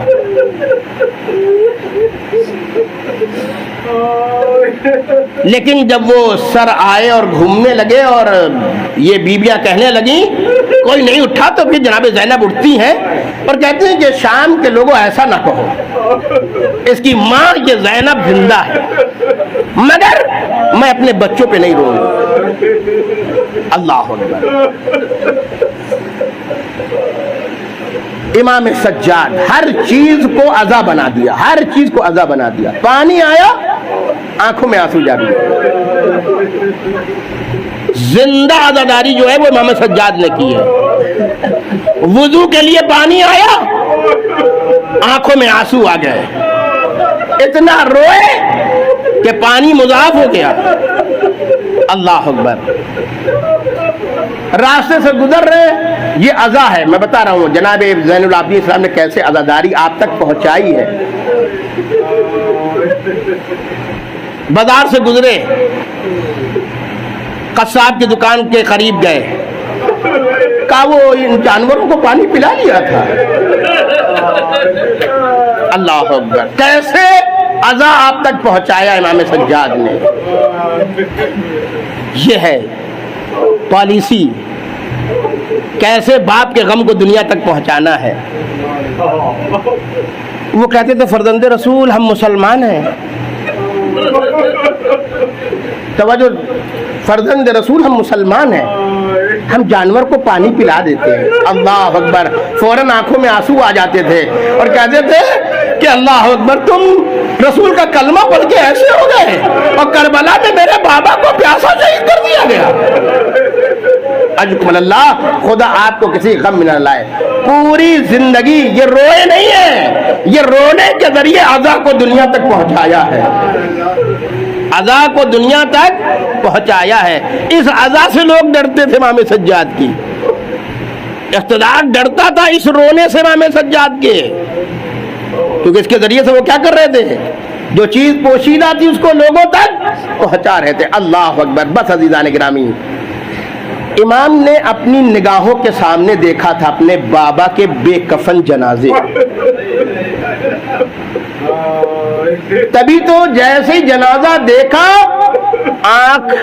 لیکن جب وہ سر آئے اور گھومنے لگے اور یہ بیویاں کہنے لگیں کوئی نہیں اٹھا, تو پھر جناب زینب اٹھتی ہیں اور کہتے ہیں کہ شام کے لوگوں ایسا نہ کہو, اس کی ماں یہ زینب زندہ ہے, مگر میں اپنے بچوں پہ نہیں رو رہی. اللہ اکبر. امام سجاد ہر چیز کو عزا بنا دیا, ہر چیز کو عزا بنا دیا. پانی آیا آنکھوں میں آنسو جاری. زندہ عزاداری جو ہے وہ امام سجاد نے کی ہے. وضو کے لیے پانی آیا آنکھوں میں آنسو آ گئے, اتنا روئے کہ پانی مضاف ہو گیا. اللہ اکبر. راستے سے گزر رہے, یہ عزا ہے. میں بتا رہا ہوں جناب زین العابدین اسلام نے کیسے عزاداری آپ تک پہنچائی ہے. بازار سے گزرے, قصاب کی دکان کے قریب گئے, کہا وہ ان جانوروں کو پانی پلا لیا تھا. اللہ اکبر. کیسے عزا آپ تک پہنچایا امام سجاد نے. یہ ہے پالیسی, کیسے باپ کے غم کو دنیا تک پہنچانا ہے. وہ کہتے تھے فرزند رسول ہم مسلمان ہیں. توجہ, فرزند رسول ہم مسلمان ہیں, ہم جانور کو پانی پلا دیتے ہیں. اللہ اکبر. فوراً آنکھوں میں آنسو آ جاتے تھے اور کہتے تھے کہ اللہ اکبر, تم رسول کا کلمہ پڑھ کے ایسے ہو گئے اور کربلا میں میرے بابا کو پیاسا شہید کر دیا گیا. اجکم اللہ, خدا آپ کو کسی غم میں نہ لائے. پوری زندگی یہ روئے نہیں ہے, یہ رونے کے ذریعے عزا کو دنیا تک پہنچایا ہے. عزا کو دنیا تک پہنچایا ہے. اس عزا سے لوگ ڈرتے تھے امام سجاد کی. اقتدار ڈرتا تھا اس رونے سے امام سجاد کے, کیونکہ اس کے ذریعے سے وہ کیا کر رہے تھے, جو چیز پوشیدہ تھی اس کو لوگوں تک پہنچا رہے تھے. اللہ اکبر. بس عزیزان گرامی, امام نے اپنی نگاہوں کے سامنے دیکھا تھا اپنے بابا کے بے کفن جنازے. تبھی تو جیسے ہی جنازہ دیکھا آنکھ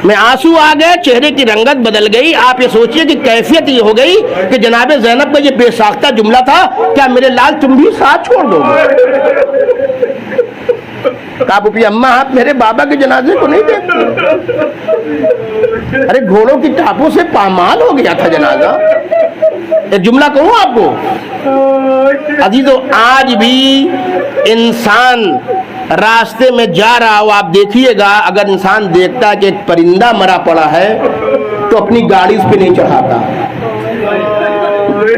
میں آنسو آ گئے, چہرے کی رنگت بدل گئی. آپ یہ سوچئے کہ کیفیت یہ ہو گئی کہ جناب زینب کا یہ بے ساختہ جملہ تھا, کیا میرے لال تم بھی ساتھ چھوڑ دو گے. کہا پوپھی اماں آپ میرے بابا کے جنازے کو نہیں دیکھتے. ارے گھوڑوں کی ٹاپوں سے پامال ہو گیا تھا جنازہ. ایک جملہ کہوں آپ کو عزیزو, آج بھی انسان راستے میں جا رہا ہو, آپ دیکھیے گا اگر انسان دیکھتا ہے کہ ایک پرندہ مرا پڑا ہے تو اپنی گاڑی اس پہ نہیں چڑھاتا.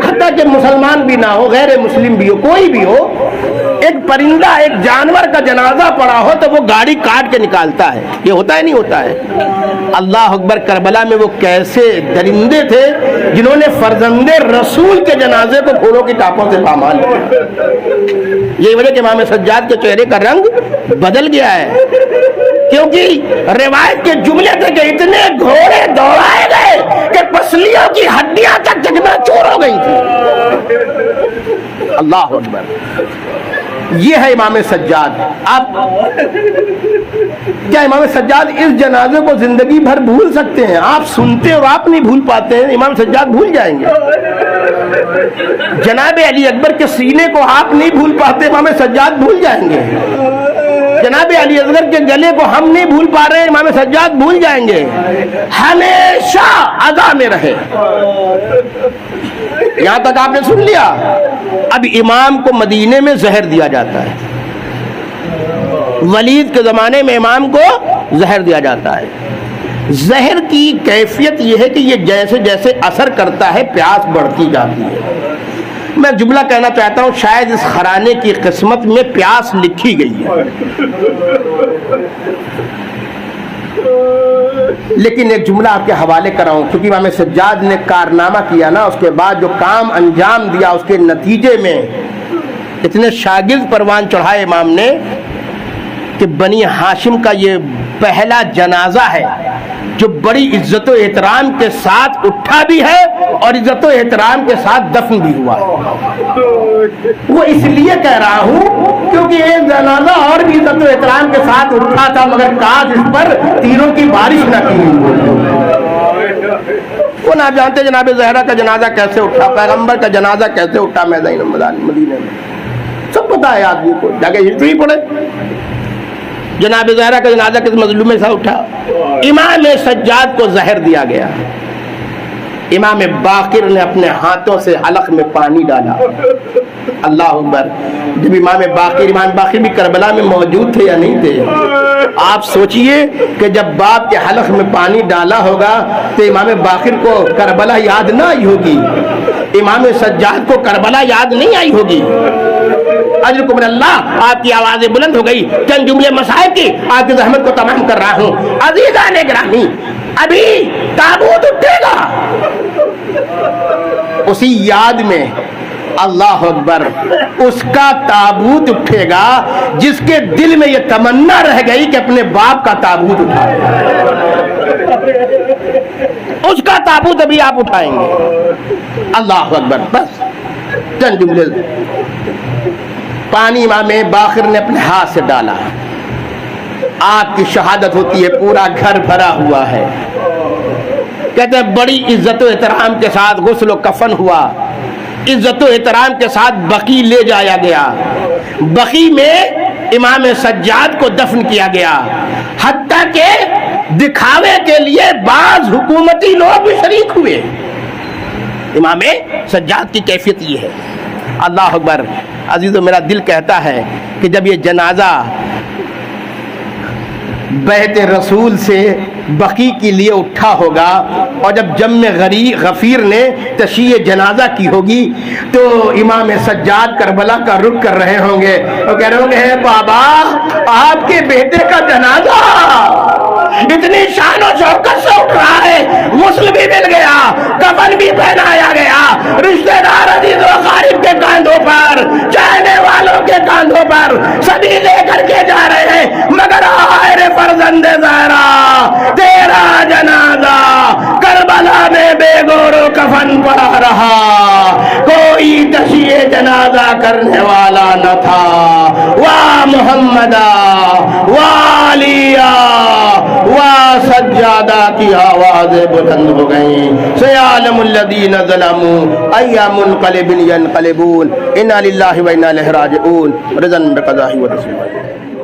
حتیٰ کہ مسلمان بھی نہ ہو, غیر مسلم بھی ہو, کوئی بھی ہو, ایک پرندہ ایک جانور کا جنازہ پڑا ہو تو وہ گاڑی کاٹ کے نکالتا ہے. یہ ہوتا ہے نہیں ہوتا ہے. اللہ اکبر. کربلا میں وہ کیسے درندے تھے جنہوں نے فرزند رسول کے جنازے کو گھوڑوں کی ٹاپوں سے پامال کیا. یہی وجہ کہ امام سجاد کے چہرے کا رنگ بدل گیا ہے, کیونکہ روایت کے جملے تھے کہ اتنے گھوڑے دوڑائے گئے کہ پسلیوں کی ہڈیاں تک چکنا چور ہو گئی تھی. اللہ اکبر. یہ ہے امام سجاد. آپ کیا امام سجاد اس جنازے کو زندگی بھر بھول سکتے ہیں؟ آپ سنتے اور آپ نہیں بھول پاتے ہیں, امام سجاد بھول جائیں گے. جناب علی اکبر کے سینے کو آپ نہیں بھول پاتے, امام سجاد بھول جائیں گے. جناب علی اصغر کے گلے کو ہم نہیں بھول پا رہے, امام سجاد بھول جائیں گے. ہمیشہ عزا میں رہے. یہاں تک آپ نے سن لیا. اب امام کو مدینے میں زہر دیا جاتا ہے. ولید کے زمانے میں امام کو زہر دیا جاتا ہے. زہر کی کیفیت یہ ہے کہ یہ جیسے جیسے اثر کرتا ہے پیاس بڑھتی جاتی ہے. میں جملہ کہنا چاہتا ہوں, شاید اس خرانے کی قسمت میں پیاس لکھی گئی ہے, لیکن ایک جملہ آپ کے حوالے کراؤں, کیونکہ امام سجاد نے کارنامہ کیا نا, اس کے بعد جو کام انجام دیا اس کے نتیجے میں اتنے شاگرد پروان چڑھائے امام نے کہ بنی ہاشم کا یہ پہلا جنازہ ہے جو بڑی عزت و احترام کے ساتھ اٹھا بھی ہے اور عزت و احترام کے ساتھ دفن بھی ہوا ہے۔ وہ اس لیے کہہ رہا ہوں کیونکہ ایک جنازہ اور بھی عزت و احترام کے ساتھ اٹھا تھا، مگر کاش اس پر تیروں کی بارش نہ کی ہوئی۔ وہ نہ جانتے جناب زہرا کا جنازہ کیسے اٹھا، پیغمبر کا جنازہ کیسے اٹھا میدان مدینے میں، سب پتا ہے آدمی کو، جا کے ہسٹری پڑھے جناب زہرا کا جنازہ کس مظلومے سے اٹھا۔ امام سجاد کو زہر دیا گیا، امام باقر نے اپنے ہاتھوں سے حلق میں پانی ڈالا۔ اللہ اکبر۔ جب امام باقر بھی کربلا میں موجود تھے یا نہیں تھے؟ آپ سوچئے کہ جب باپ کے حلق میں پانی ڈالا ہوگا تو امام باقر کو کربلا یاد نہ آئی ہوگی، امام سجاد کو کربلا یاد نہیں آئی ہوگی۔ اجرکم اللہ، آپ کی آوازیں بلند ہو گئی، چند جملے مسائل کی آپ کی زحمت کو تمام کر رہا ہوں۔ عزیزان گرامی، ابھی تابوت اٹھے گا، اسی یاد میں اللہ اکبر اس کا تابوت اٹھے گا جس کے دل میں یہ تمنا رہ گئی کہ اپنے باپ کا تابوت اٹھائے، اس کا تابوت ابھی آپ اٹھائیں گے۔ اللہ اکبر۔ بس چند جملے، پانی امام باقر نے اپنے ہاتھ سے ڈالا، آپ کی شہادت ہوتی ہے، پورا گھر بھرا ہوا ہے۔ کہتے ہیں بڑی عزت و احترام کے ساتھ غسل و کفن ہوا، عزت و احترام کے ساتھ بقی لے جایا گیا، بقی میں امام سجاد کو دفن کیا گیا، حتیٰ کہ دکھاوے کے لیے بعض حکومتی لوگ بھی شریک ہوئے۔ امام سجاد کی کیفیت یہ ہے۔ اللہ اکبر۔ عزیزو، میرا دل کہتا ہے کہ جب یہ جنازہ بیت رسول سے بقی کے لیے اٹھا ہوگا اور جب جم غفیر نے تشییع جنازہ کی ہوگی تو امام سجاد کربلا کا رخ کر رہے ہوں گے اور کہہ رہے ہوں گے بابا آپ کے بیٹے کا جنازہ اتنی شان و شوکت سے اٹھ رہا ہے، غسل بھی مل گیا، کفن بھی پہنایا گیا، رشتہ دار عزیز و اقارب کے کاندھوں پر، چاہنے والوں کے کاندھوں پر سبھی لے کر کے جا رہے ہیں، مگر آئے فرزند زہرا تیرا جنازہ کربلا میں بے گور و کفن پڑا رہا، کوئی تشییع جنازہ کرنے والا نہ تھا۔ واہ محمدہ، واہ علیہ، واہ سجادہ کی آوازیں بلند ہو گئیں۔ سیعلم الذین ظلموا ای منقلب ینقلبون، انا للہ و انا الیہ راجعون، رضا بقضاء و تسلیمہ۔